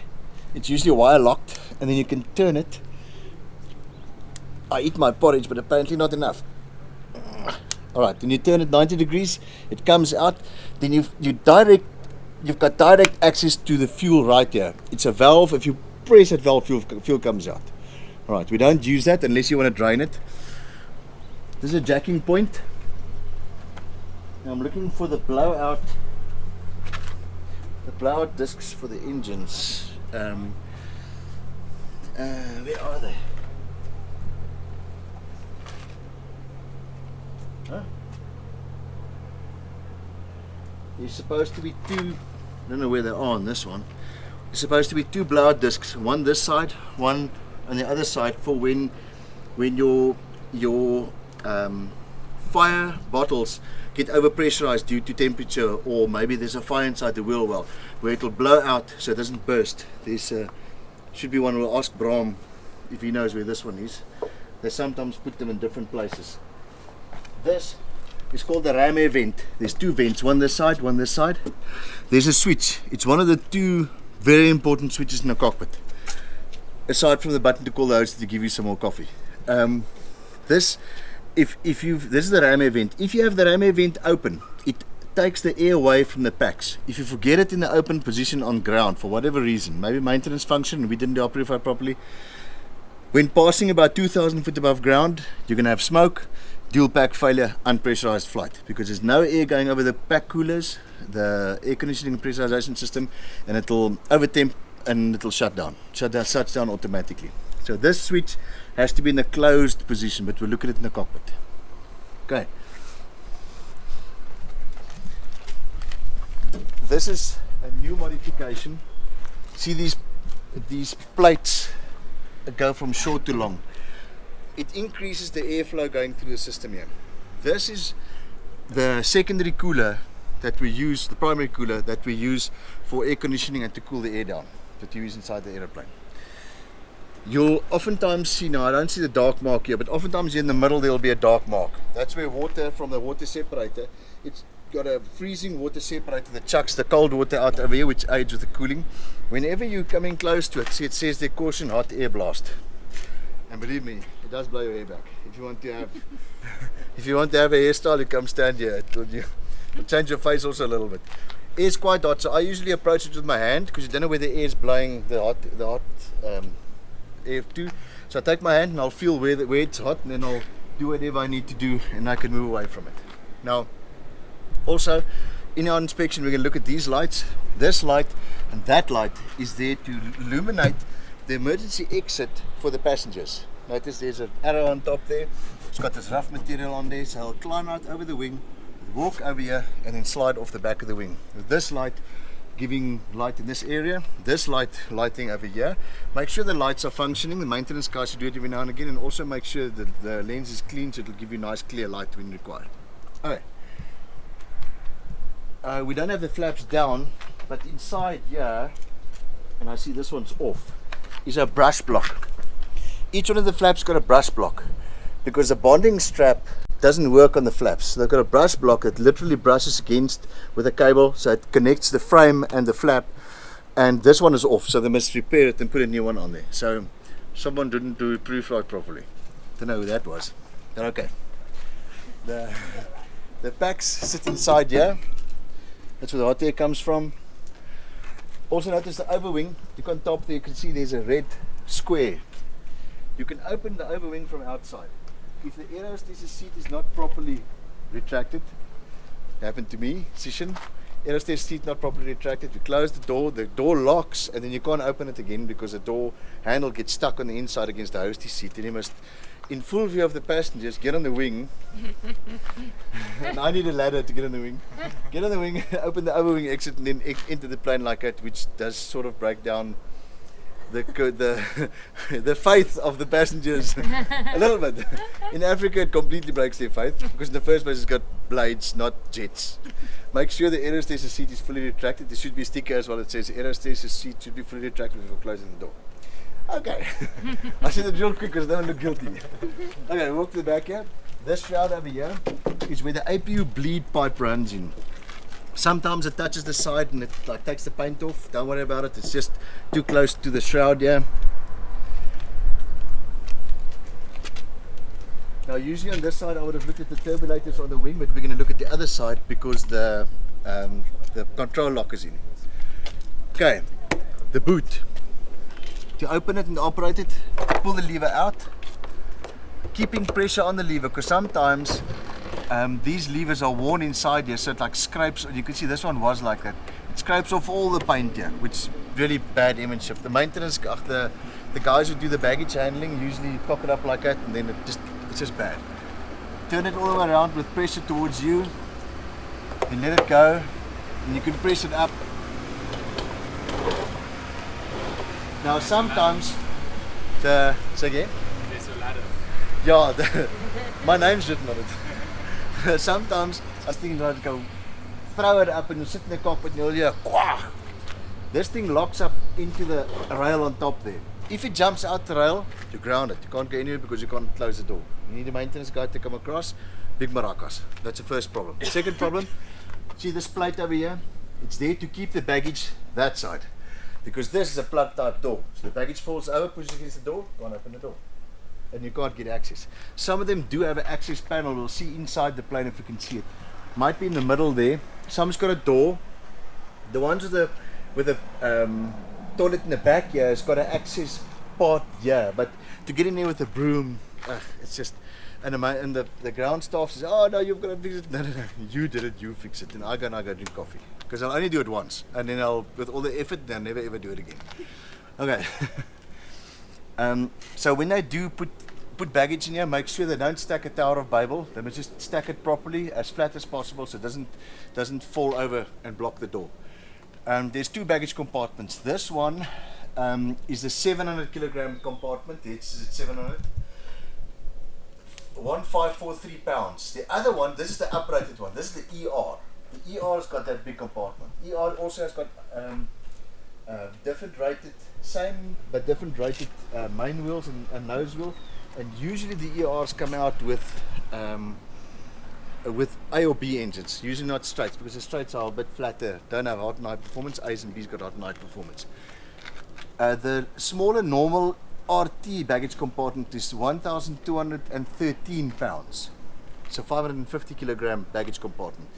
It's usually wire locked, and then you can turn it. I eat my porridge, but apparently not enough. Alright, then you turn it 90 degrees, it comes out, then you've got direct access to the fuel right here. It's a valve. If you press that valve, fuel comes out. Alright, we don't use that unless you want to drain it. This is a jacking point. Now I'm looking for the blowout discs for the engines. Where are they? Huh? There's supposed to be 2. I don't know where they are on this one. There's supposed to be 2 blowout discs, one this side, one on the other side, for when your fire bottles get overpressurized due to temperature, or maybe there's a fire inside the wheel well where it will blow out so it doesn't burst. There's should be one. We'll ask Bram if he knows where this one is. They sometimes put them in different places. This is called the ram air vent. There's 2 vents, one this side, one this side. There's a switch. It's one of the 2 very important switches in the cockpit, aside from the button to call the host to give you some more coffee. This is the ram air vent. If you have the ram air vent open, it takes the air away from the packs. If you forget it in the open position on ground for whatever reason, maybe maintenance function, we didn't operate it properly, when passing about 2,000 feet above ground, you're going to have smoke, dual pack failure, unpressurized flight, because there's no air going over the pack coolers, the air conditioning and pressurization system, and it'll overtemp and it'll shut down automatically. So this switch has to be in a closed position, but we'll look at it in the cockpit. Okay. This is a new modification. See these plates go from short to long. It increases the airflow going through the system here. This is the secondary cooler that we use, the primary cooler that we use for air conditioning and to cool the air down that you use inside the aeroplane. You'll oftentimes see, now I don't see the dark mark here, but oftentimes here in the middle there will be a dark mark. That's where water from the water separator, it's got a freezing water separator that chucks the cold water out over here, which aids with the cooling. Whenever you come in close to it, see it says there, caution, hot air blast. And believe me, it does blow your hair back. If you want to have if you want to have a hairstyle, you come stand here. It'll change your face also a little bit. Air's quite hot, so I usually approach it with my hand because you don't know where the air is blowing the hot air to. So I take my hand and I'll feel where it's hot, and then I'll do whatever I need to do, and I can move away from it. Now, also in our inspection, we're going to look at these lights. This light and that light is there to illuminate the emergency exit for the passengers. Notice there's an arrow on top there. It's got this rough material on there, so I'll climb out over the wing, walk over here, and then slide off the back of the wing. With this light giving light in this area, this light lighting over here. Make sure the lights are functioning. The maintenance guys should do it every now and again, and also make sure that the lens is clean so it'll give you nice clear light when required. Okay. We don't have the flaps down, but inside here, and I see this one's off, is a brush block. Each one of the flaps got a brush block because the bonding strap doesn't work on the flaps. So they've got a brush block that literally brushes against with a cable, so it connects the frame and the flap, and this one is off, so they must repair it and put a new one on there. So someone didn't do pre-flight properly. Don't know who that was. But okay. The packs sit inside here. That's where the hot air comes from. Also notice the overwing. Look on top there, you can see there's a red square. You can open the overwing from outside. If the aerostess's seat is not properly retracted, happened to me, Sishin, aerostess seat not properly retracted, you close the door locks, and then you can't open it again because the door handle gets stuck on the inside against the hostess seat, and you must, in full view of the passengers, get on the wing. And I need a ladder to get on the wing. Get on the wing, open the overwing exit, and then enter the plane like that, which does sort of break down the faith of the passengers a little bit. In Africa, it completely breaks their faith because in the first place, it's got blades, not jets. Make sure the aerostess's seat is fully retracted. There should be a sticker as well that says aerostess's seat should be fully retracted before closing the door. Okay. I said it real quick because I don't look guilty. Okay, walk to the back here. This shroud over here is where the APU bleed pipe runs in. Sometimes it touches the side and it like takes the paint off. Don't worry about it. It's just too close to the shroud here. Now usually on this side I would have looked at the turbulators on the wing, but we're going to look at the other side because the control lock is in. Okay, the boot. To open it and operate it, pull the lever out, keeping pressure on the lever because sometimes these levers are worn inside here, so it like scrapes. You can see this one was like that. It scrapes off all the paint here, which is really bad image. The maintenance, the guys who do the baggage handling usually cock it up like that, and then it's just bad. Turn it all the way around with pressure towards you, and let it go, and you can press it up. Now sometimes say again? There's a ladder. Yeah, my name's written on it. Sometimes I was thinking I'd go throw it up and you sit in the cockpit and you'll hear quah. This thing locks up into the rail on top there. If it jumps out the rail, you ground it. You can't go anywhere because you can't close the door. You need a maintenance guy to come across. Big maracas. That's the first problem. Second problem, see this plate over here? It's there to keep the baggage that side. Because this is a plug type door. So the baggage falls over, pushes against the door, can't open the door. And you can't get access. Some of them do have an access panel. We'll see inside the plane if you can see it. Might be in the middle there. Some's got a door. The ones with the toilet in the back here has got an access part here. But to get in there with a broom, it's just. And the ground staff says, "Oh no, you've got to fix it." No, you did it. You fix it. And I go drink coffee because I'll only do it once, and then I'll, with all the effort, then never ever do it again. Okay. So when they do put baggage in here, make sure they don't stack a Tower of Babel. They must just stack it properly, as flat as possible, so it doesn't fall over and block the door. There's two baggage compartments. This one is the 700 kilogram compartment. It's at 700. 1543 pounds. The other one, this is the uprated one. This is the ER. The ER has got that big compartment. ER also has got different rated, same but different rated main wheels and nose wheel. And usually the ERs come out with A or B engines. Usually not straights because the straights are a bit flatter. Don't have hot and high performance. A's and B's got hot and high performance. The smaller normal RT baggage compartment is 1,213 pounds. So 550 kilogram baggage compartment.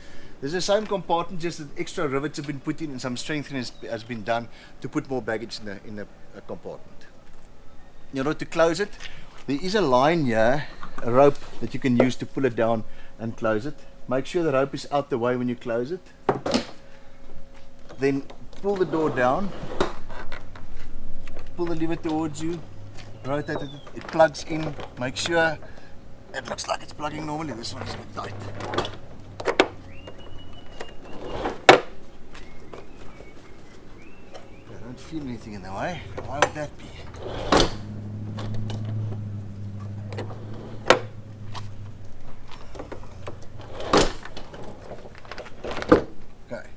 There's the same compartment, just that extra rivets have been put in and some strengthening has been done to put more baggage in the compartment. In order to close it, there is a line here, a rope that you can use to pull it down and close it. Make sure the rope is out the way when you close it. Then pull the door down, pull the lever towards you, rotate it, it plugs in. Make sure it looks like it's plugging normally. This one is a bit tight. I don't feel anything in the way. Why would that be? Okay.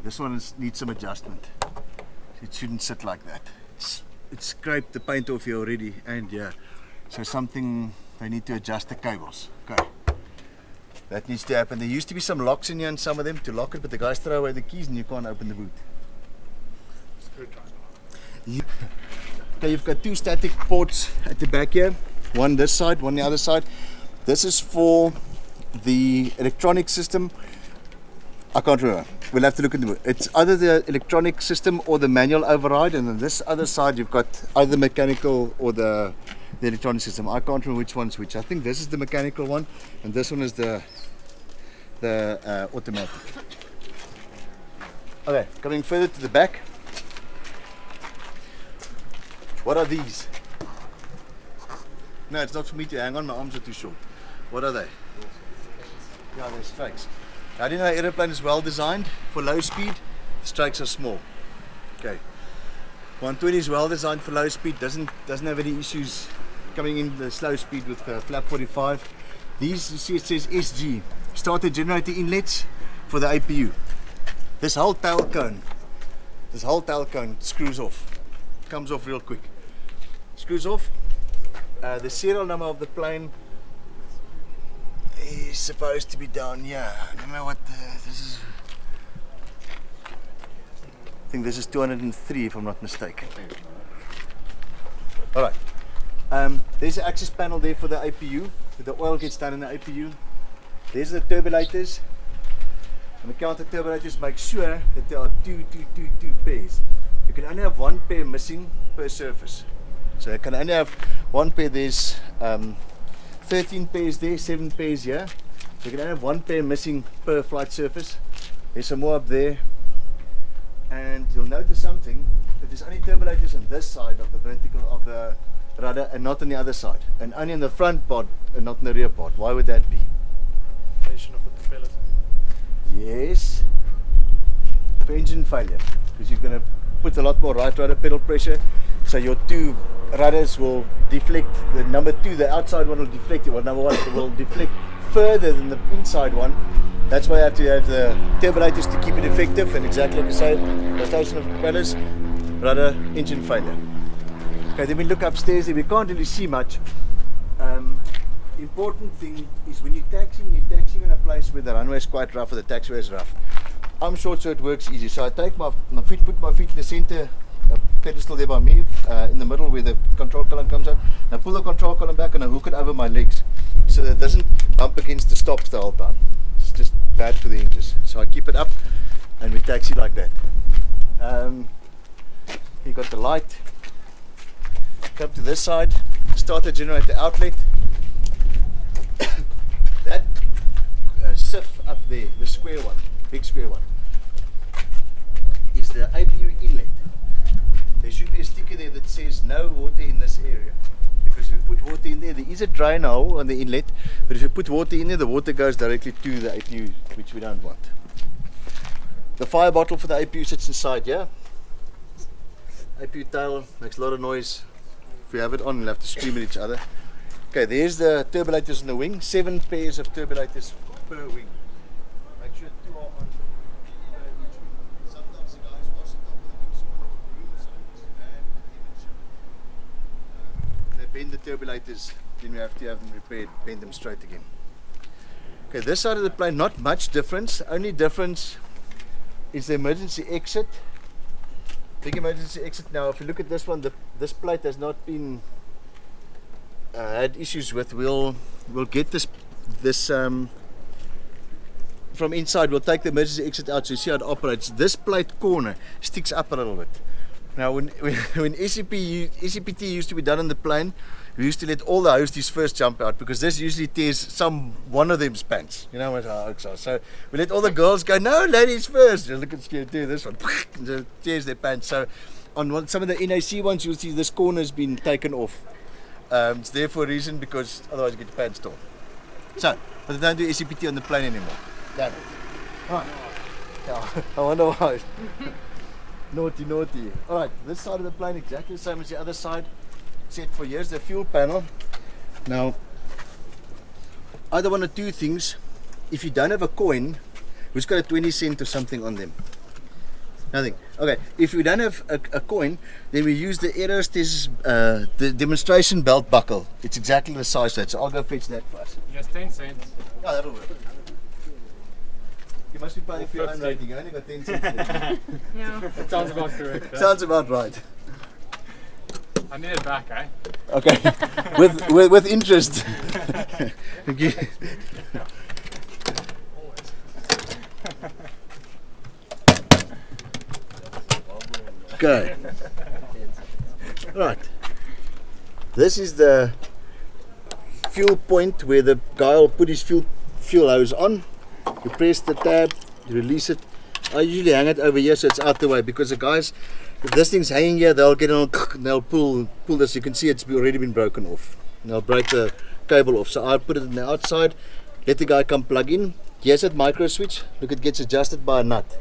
This one needs some adjustment. It shouldn't sit like that. It's scraped the paint off here already, and yeah, so something they need to adjust the cables. Okay, that needs to happen. There used to be some locks in here and some of them to lock it, but the guys throw away the keys and you can't open the boot. Okay, you've got two static ports at the back here, one this side, one the other side. This is for the electronic system. I can't remember. We'll have to look at the book. It's either the electronic system or the manual override, and on this other side you've got either the mechanical or the electronic system. I can't remember which one's which. I think this is the mechanical one, and this one is the automatic. Okay, coming further to the back. What are these? No, it's not for me to hang on. My arms are too short. What are they? Yeah, they're strikes. How do you know an aeroplane is well designed for low speed? The strikes are small. Okay. 120 is well designed for low speed, doesn't have any issues coming in the slow speed with flap 45. These, you see it says SG, starter generator inlets for the APU. This whole tail cone screws off. Comes off real quick. Screws off. The serial number of the plane is supposed to be down here. I don't know what this is. I think this is 203 if I'm not mistaken. Alright. There's an access panel there for the APU. The oil gets done in the APU. There's the turbulators. And the counter turbulators make sure that there are two pairs. You can only have one pair missing per surface. So you can only have one pair. There's 13 pairs there, 7 pairs here. So you can only have one pair missing per flight surface. There's some more up there. And you'll notice something, that there's only turbulators on this side of the vertical of the rudder and not on the other side. And only in the front part and not in the rear part. Why would that be? Of the propellers. Yes. For engine failure. Because you're going to put a lot more right rudder pedal pressure, so your two rudders will deflect. The number two, the outside one will deflect, or number one will deflect further than the inside one. That's why you have to have the turbulators to keep it effective, and exactly like I said, rotation of propellers, rudder, engine failure. Okay, then we look upstairs and we can't really see much. Important thing is when you're taxiing in a place where the runway is quite rough or the taxiway is rough. I'm short, so it works easy. So I take my feet, put my feet in the center, pedestal there by me, in the middle where the control column comes out. And I pull the control column back and I hook it over my legs so that it doesn't bump against the stops the whole time. It's just bad for the hinges. So I keep it up and we taxi like that. You got the light. Come to this side, start the generator outlet. That SIF up there, the square one, big square one, is the APU inlet. There should be a sticker there that says no water in this area, because if you put water in there, there is a drain hole on the inlet, but if you put water in there, the water goes directly to the APU, which we don't want. The fire bottle for the APU sits inside here. APU tail makes a lot of noise. If you have it on, you'll have to scream at each other. Okay, there's the turbulators on the wing. 7 pairs of turbulators per wing. Make sure 2 are on each wing. Sometimes the guys wash it off with the wings on the room sides and they bend the turbulators, then we have to have them repaired, bend them straight again. Okay, this side of the plane, not much difference. Only difference is the emergency exit. Big emergency exit. Now, if you look at this one, this plate has not been had issues with. We'll get this from inside. We'll take the emergency exit out so you see how it operates. This plate corner sticks up a little bit. Now, when ECPT used to be done on the plane, we used to let all the hosties first jump out because this usually tears one of them's pants. You know what our oaks are. So we let all the girls go, no, ladies first. Look at Scared do this one. It tears their pants. So on some of the NAC ones, you'll see this corner's been taken off. It's there for a reason, because otherwise you get your pants torn. So, but they don't do ECPT on the plane anymore. Damn it. Right. Yeah, I wonder why. Naughty. Alright, this side of the plane exactly the same as the other side. Set for years, the fuel panel. Now, either one of two things. If you don't have a coin, who's got a 20 cent or something on them? Nothing. Okay, if we don't have a coin, then we use the Aerostes the demonstration belt buckle. It's exactly the size of that, so I'll go fetch that for us. Yes, 10 cents. Oh, that'll work. You must be paying for your own rating. You only got 10 cents left. Yeah. That sounds about correct. Sounds about right. I need it back, eh? Okay, with interest. Okay. Okay. Right. This is the fuel point where the guy will put his fuel hose on. You press the tab, you release it. I usually hang it over here so it's out the way, because the guys, if this thing's hanging here, they'll get on and they'll pull this. You can see it's already been broken off. And they'll break the cable off. So I'll put it on the outside, let the guy come plug in. Here's that micro switch. Look, it gets adjusted by a nut.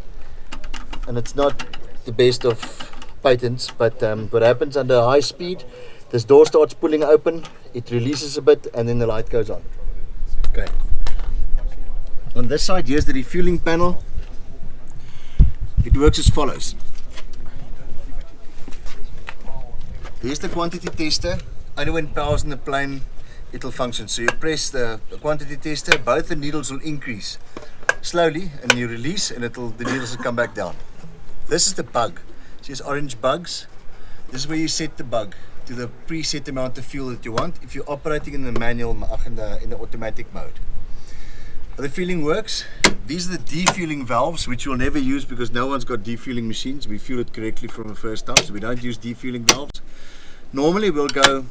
And it's not the best of patents, but what happens under high speed, this door starts pulling open, it releases a bit, and then the light goes on. Okay. On this side, here's the refueling panel. It works as follows. There's the quantity tester. Only when power's in the plane, it'll function. So you press the quantity tester, both the needles will increase slowly, and you release, and the needles will come back down. This is the bug. See these orange bugs? This is where you set the bug to the preset amount of fuel that you want if you're operating in the manual, in the automatic mode. How the fueling works, these are the defueling valves, which we'll never use because no one's got defueling machines. We fuel it correctly from the first time, so we don't use defueling valves. Normally we'll go,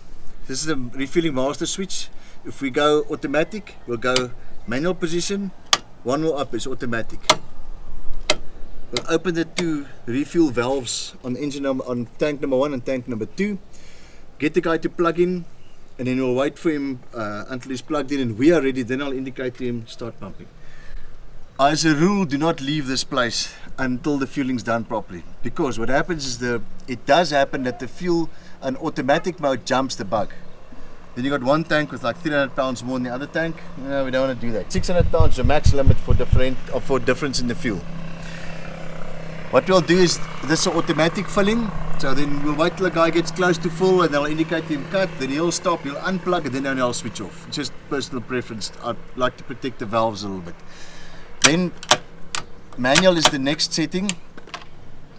this is a refueling master switch. If we go automatic, we'll go manual position, one more up is automatic. We'll open the two refuel valves on on tank number 1 and tank number 2. Get the guy to plug in, and then we'll wait for him until he's plugged in and we are ready. Then I'll indicate to him, start pumping. as a rule, do not leave this place until the fueling's done properly. Because what happens is it does happen that the fuel, an automatic mode jumps the bug. Then you got one tank with like 300 pounds more than the other tank. No, we don't want to do that. 600 pounds is the max limit for difference in the fuel. What we'll do is this is automatic filling. So then we'll wait till the guy gets close to full and they'll indicate him cut, then he'll stop, he'll unplug and then only I'll switch off. It's just personal preference. I'd like to protect the valves a little bit. Then manual is the next setting.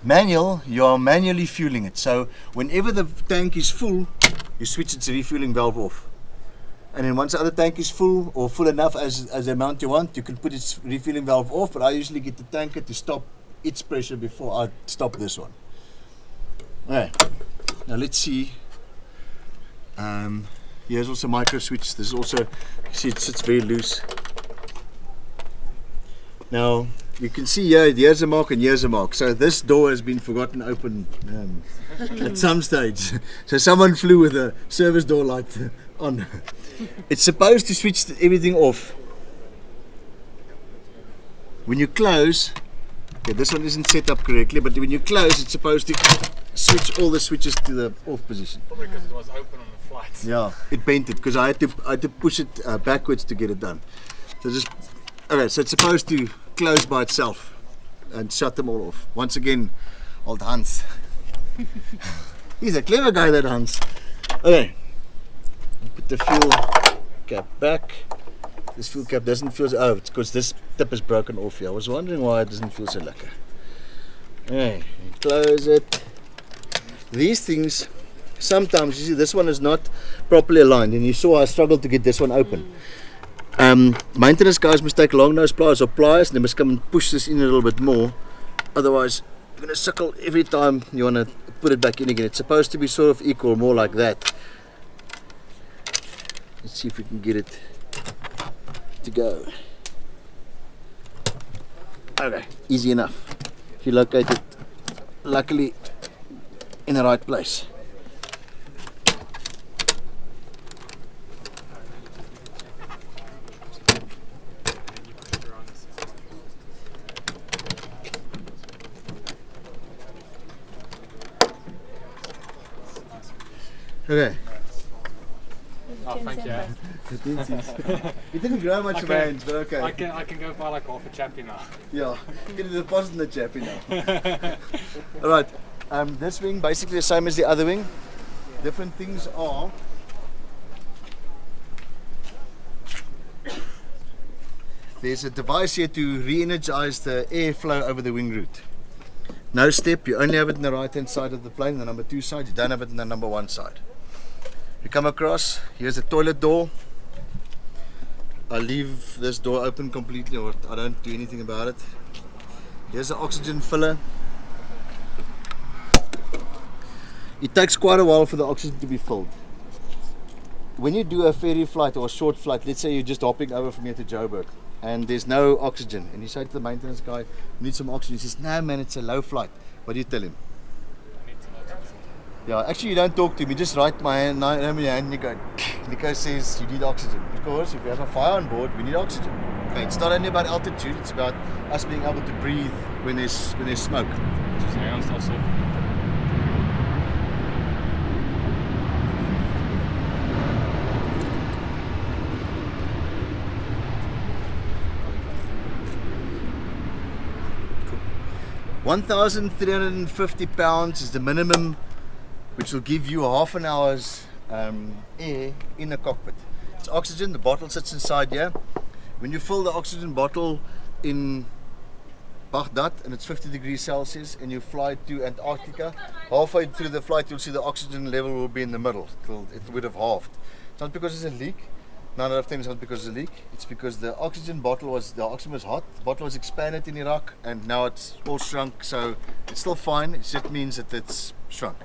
Manual, you are manually fueling it. So whenever the tank is full, you switch its refueling valve off. And then once the other tank is full or full enough as the amount you want, you can put its refueling valve off, but I usually get the tanker to stop its pressure before I stop this one. Alright, now let's see. Here's also micro switch. This is also, you see it sits very loose. Now you can see here, here's a mark and here's a mark. So this door has been forgotten open at some stage. So someone flew with a service door light on. It's supposed to switch everything off. When you close, okay, this one isn't set up correctly, but when you close, it's supposed to switch all the switches to the off position. Probably because it was open on the flight. Yeah, it bent it because I had to push it backwards to get it done. So just okay, so it's supposed to close by itself and shut them all off. Once again, old Hans. He's a clever guy, that Hans. Okay, put the fuel cap back. This fuel cap doesn't feel. Oh, it's because this tip is broken off here. I was wondering why it doesn't feel so lekker. Okay, close it. These things, sometimes you see this one is not properly aligned, and you saw I struggled to get this one open. Maintenance guys must take long nose pliers or pliers, and they must come and push this in a little bit more. Otherwise, you're going to suckle every time you want to put it back in again. It's supposed to be sort of equal, more like that. Let's see if we can get it to go. Okay, easy enough. If you locate it, luckily, in the right place. Okay. Oh, thank you. It didn't grow much of my hands, but okay. I can go buy like half a chappy now. Yeah, get a deposit in the chappy now. Alright, this wing basically the same as the other wing. Different things are there's a device here to re-energize the airflow over the wing root. No step, you only have it in the right hand side of the plane, the number 2 side, you don't have it in the number 1 side. You come across, here's a toilet door. I leave this door open completely, or I don't do anything about it. Here's the oxygen filler. It takes quite a while for the oxygen to be filled. When you do a ferry flight or a short flight, let's say you're just hopping over from here to Joburg and there's no oxygen, and you say to the maintenance guy, "We need some oxygen." He says, "No man, it's a low flight." What do you tell him? Yeah, actually you don't talk to me, just write my hand, name in your hand and you go, Nico says you need oxygen, because if you have a fire on board, we need oxygen. Okay, it's not only about altitude, it's about us being able to breathe when there's smoke. Cool. 1,350 pounds is the minimum, which will give you half an hour's air in the cockpit. It's oxygen, the bottle sits inside here. When you fill the oxygen bottle in Baghdad and it's 50 degrees Celsius and you fly to Antarctica, halfway through the flight you'll see the oxygen level will be in the middle. It would have halved. It's not because it's a leak. 9 out of 10 is not because it's a leak. It's because the oxygen was hot, the bottle was expanded in Iraq and now it's all shrunk, so it's still fine, it just means that it's shrunk.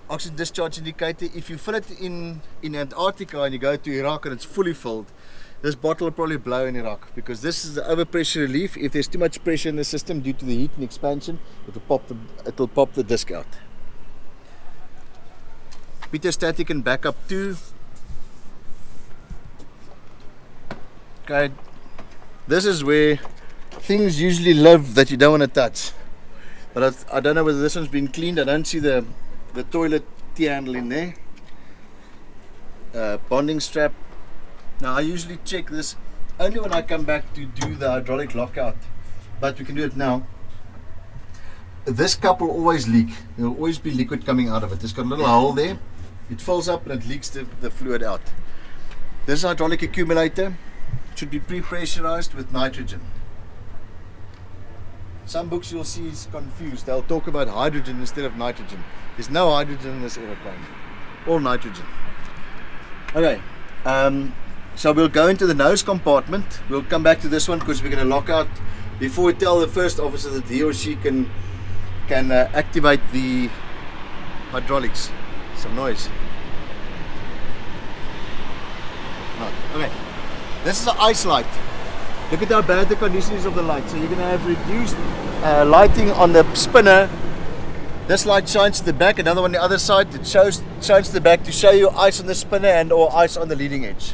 Oxygen discharge indicator, if you fill it in Antarctica and you go to Iraq and it's fully filled, this bottle will probably blow in Iraq, because this is the overpressure relief. If there's too much pressure in the system due to the heat and expansion, it'll pop the disc out. Pitot-static and backup 2. Okay, this is where things usually live that you don't want to touch. But I don't know whether this one's been cleaned. I don't see the toilet T-handle in there. Bonding strap. Now I usually check this only when I come back to do the hydraulic lockout, but we can do it now. This cup will always leak. There will always be liquid coming out of it. It's got a little hole there. It fills up and it leaks the fluid out. This hydraulic accumulator should be pre-pressurized with nitrogen. Some books you'll see is confused. They'll talk about hydrogen instead of nitrogen. There's no hydrogen in this aeroplane. All nitrogen. Okay. So we'll go into the nose compartment. We'll come back to this one because we're going to lock out before we tell the first officer that he or she can activate the hydraulics. Some noise. Right. Okay. This is an ice light. Look at how bad the condition is of the light. So you're going to have reduced lighting on the spinner. This light shines to the back. Another one on the other side. It shines to the back to show you ice on the spinner and or ice on the leading edge.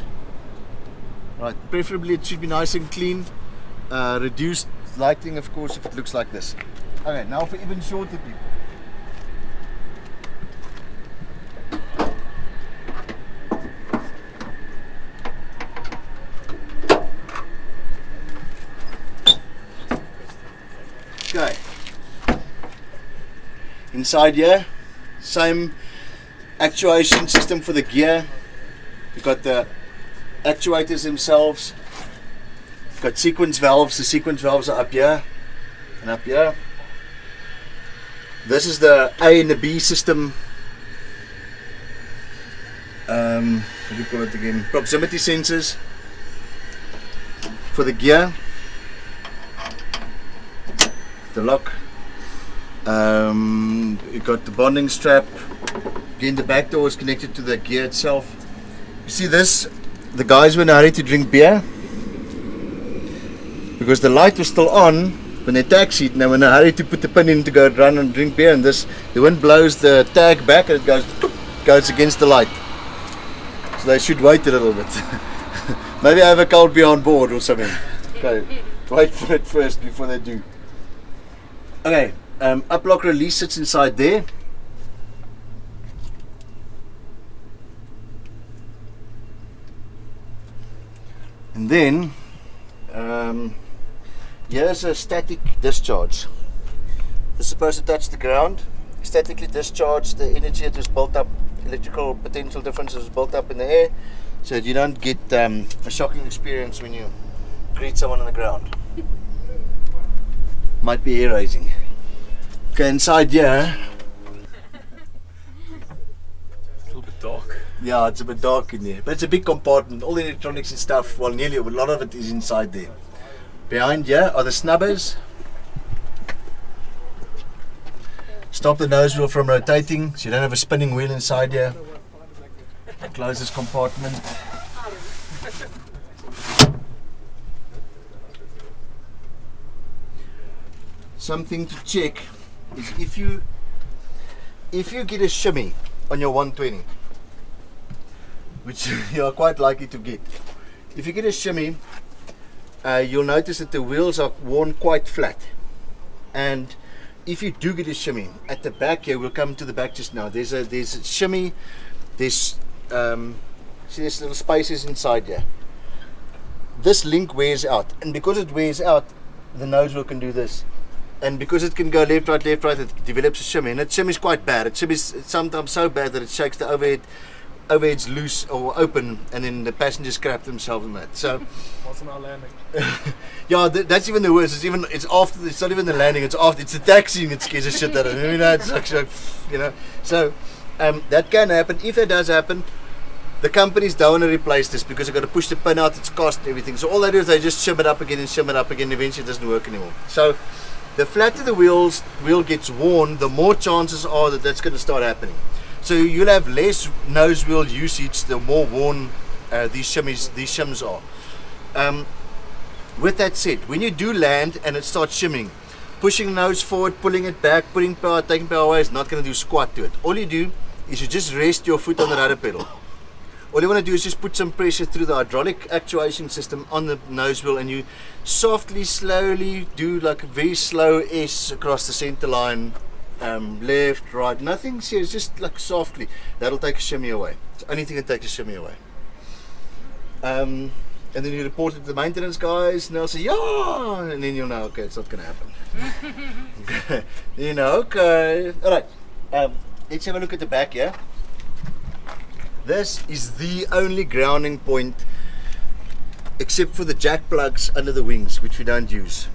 Right, preferably it should be nice and clean. Reduced lighting, of course, if it looks like this. Okay, now for even shorter people. Okay. Inside here, same actuation system for the gear. We've got the actuators themselves. Got sequence valves. The sequence valves are up here and up here. This is the A and the B system. What do you call it again? Proximity sensors for the gear. The lock. You got the bonding strap. Again, the back door is connected to the gear itself. You see this? The guys were in a hurry to drink beer because the light was still on when they taxied, and they were in a hurry to put the pin in to go run and drink beer, and the wind blows the tag back and it goes against the light. So they should wait a little bit. Maybe I have a cold beer on board or something. Okay, wait for it first before they do. Okay, uplock release sits inside there. And then here's a static discharge. It's supposed to touch the ground, statically discharge the energy that was built up, electrical potential differences was built up in the air, so that you don't get a shocking experience when you greet someone on the ground. Might be air raising. Okay, inside here. It's a little bit dark. Yeah, it's a bit dark in there, but it's a big compartment. All the electronics and stuff, well, nearly a lot of it is inside there. Behind here are the snubbers. Stop the nose wheel from rotating, so you don't have a spinning wheel inside here. Close this compartment. Something to check is if you get a shimmy on your 120, which you are quite likely to get. If you get a shimmy, you'll notice that the wheels are worn quite flat. And if you do get a shimmy, at the back here, we'll come to the back just now, there's a shimmy, see there's little spaces inside here. This link wears out, and because it wears out, the nose wheel can do this. And because it can go left, right, it develops a shimmy, and that shimmy is quite bad. It shimmies sometimes so bad that it shakes the overhead's loose or open, and then the passengers crap themselves in that. So Wasn't our landing. yeah, that's even the worst. It's after. It's not even the landing. It's after. It's the taxiing that scares the shit out of them. It's actually, So that can happen. If it does happen, the companies don't want to replace this because they've got to push the pin out. It's cost and everything. So all they do is they just shim it up again and shim it up again. Eventually, it doesn't work anymore. So the flatter the wheel gets worn, the more chances are that that's going to start happening. So you'll have less nose wheel usage the more worn these shims are. With that said, when you do land and it starts shimming, pushing the nose forward, pulling it back, putting power, taking power away is not going to do squat to it. All you do is you just rest your foot on the rudder pedal. all you want to do is just put some pressure through the hydraulic actuation system on the nose wheel, and you softly, slowly do like a very slow S across the center line, left, right, nothing serious, just like softly. That'll take a shimmy away. It's the only thing that takes a shimmy away. And then you report it to the maintenance guys, and they'll say, yeah, and then you'll know, okay, it's not going to happen. You know, okay. All right, let's have a look at the back here. This is the only grounding point, except for the jack plugs under the wings, which we don't use.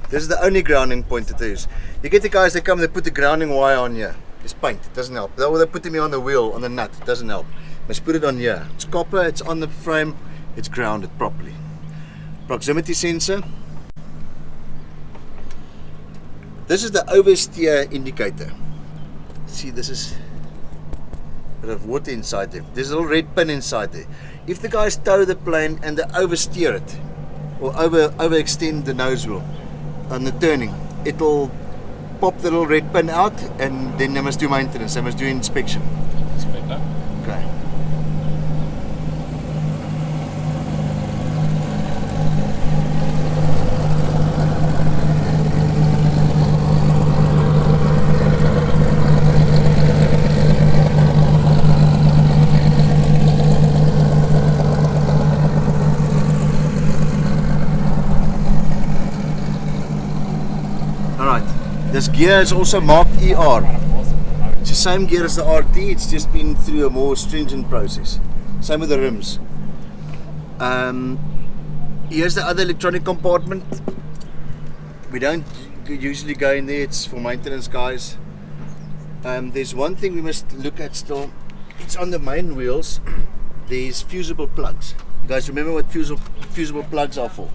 This is the only grounding point that there is. You get the guys that come and they put the grounding wire on here. It's paint, it doesn't help. Or they put them on the wheel, on the nut, it doesn't help. Must put it on here. It's copper, it's on the frame, it's grounded properly. Proximity sensor. This is the oversteer indicator. See, this is a bit of water inside there. There's a little red pin inside there. If the guys tow the plane and they oversteer it, or overextend the nose wheel on the turning, it'll pop the little red pin out, and then they must do maintenance, they must do inspection. Okay. This gear is also marked ER. It's the same gear as the RT, it's just been through a more stringent process. Same with the rims. Here's the other electronic compartment. We don't usually go in there, it's for maintenance guys. There's one thing we must look at still. It's on the main wheels. There's fusible plugs. You guys remember what fusible plugs are for?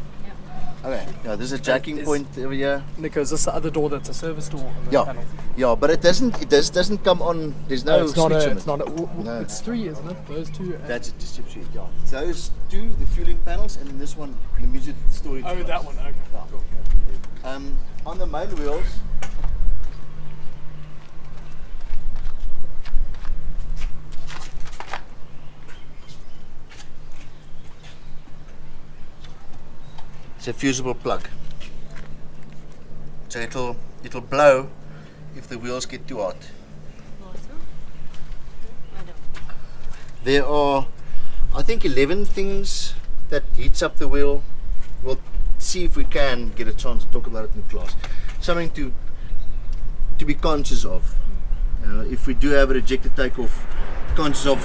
Okay, yeah, there's a jacking point over here. Nico, is this the other door that's a service door on the panel? Yeah, but it doesn't come on. There's no switch on it. It's not. No. It's three, isn't it? Those two. That's a distribution. Yeah. Those two, the fueling panels, and then this one, the music storage. Oh, box. that one. Okay. Yeah. Cool. On the main wheels. It's a fusible plug, so it'll blow if the wheels get too hot. There are, I think, 11 things that heats up the wheel. We'll see if we can get a chance to talk about it in class. Something to be conscious of. If we do have a rejected takeoff, conscious of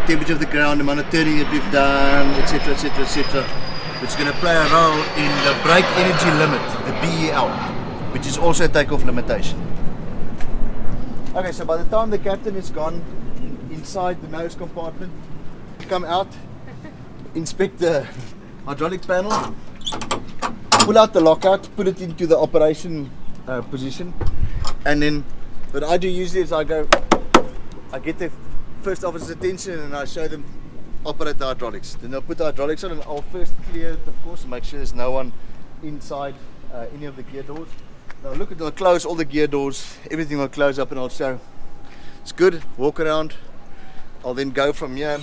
temperature of the ground, amount of turning that we've done, etc., etc., etc. It's going to play a role in the brake energy limit, the BEL, which is also a takeoff limitation. Okay, so by the time the captain is gone inside the nose compartment, come out, inspect the hydraulic panel, pull out the lockout, put it into the operation position, and then what I do usually is I get the first officer's attention and I show them operate the hydraulics. Then I'll put the hydraulics on and I'll first clear it, of course, and make sure there's no one inside any of the gear doors. Now I'll close all the gear doors, everything will close up, and I'll show it's good, walk around. I'll then go from here,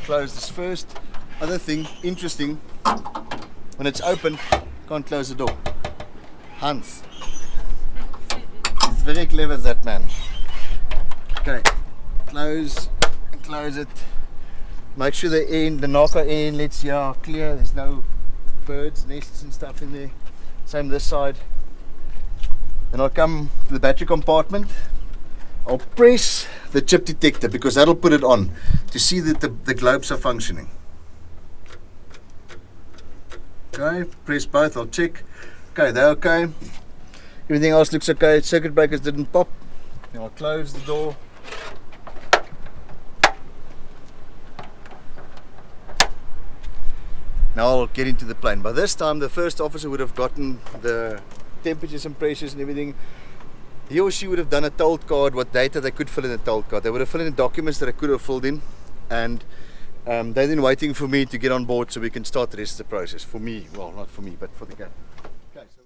close this first. Other thing, interesting, when it's open, can't close the door. Hans. He's very clever, that man. Okay, close it. Make sure the Naka inlets here are clear, there's no birds, nests and stuff in there. Same this side. Then I'll come to the battery compartment. I'll press the chip detector because that'll put it on to see that the globes are functioning. Okay, press both, I'll check. Okay, they're okay. Everything else looks okay. Circuit breakers didn't pop. Then I'll close the door. Now I'll get into the plane. By this time, the first officer would have gotten the temperatures and pressures and everything. He or she would have done a told card, what data they could fill in a told card. They would have filled in the documents that I could have filled in, and they're then waiting for me to get on board so we can start the rest of the process. For me, well, not for me, but for the captain. Okay, so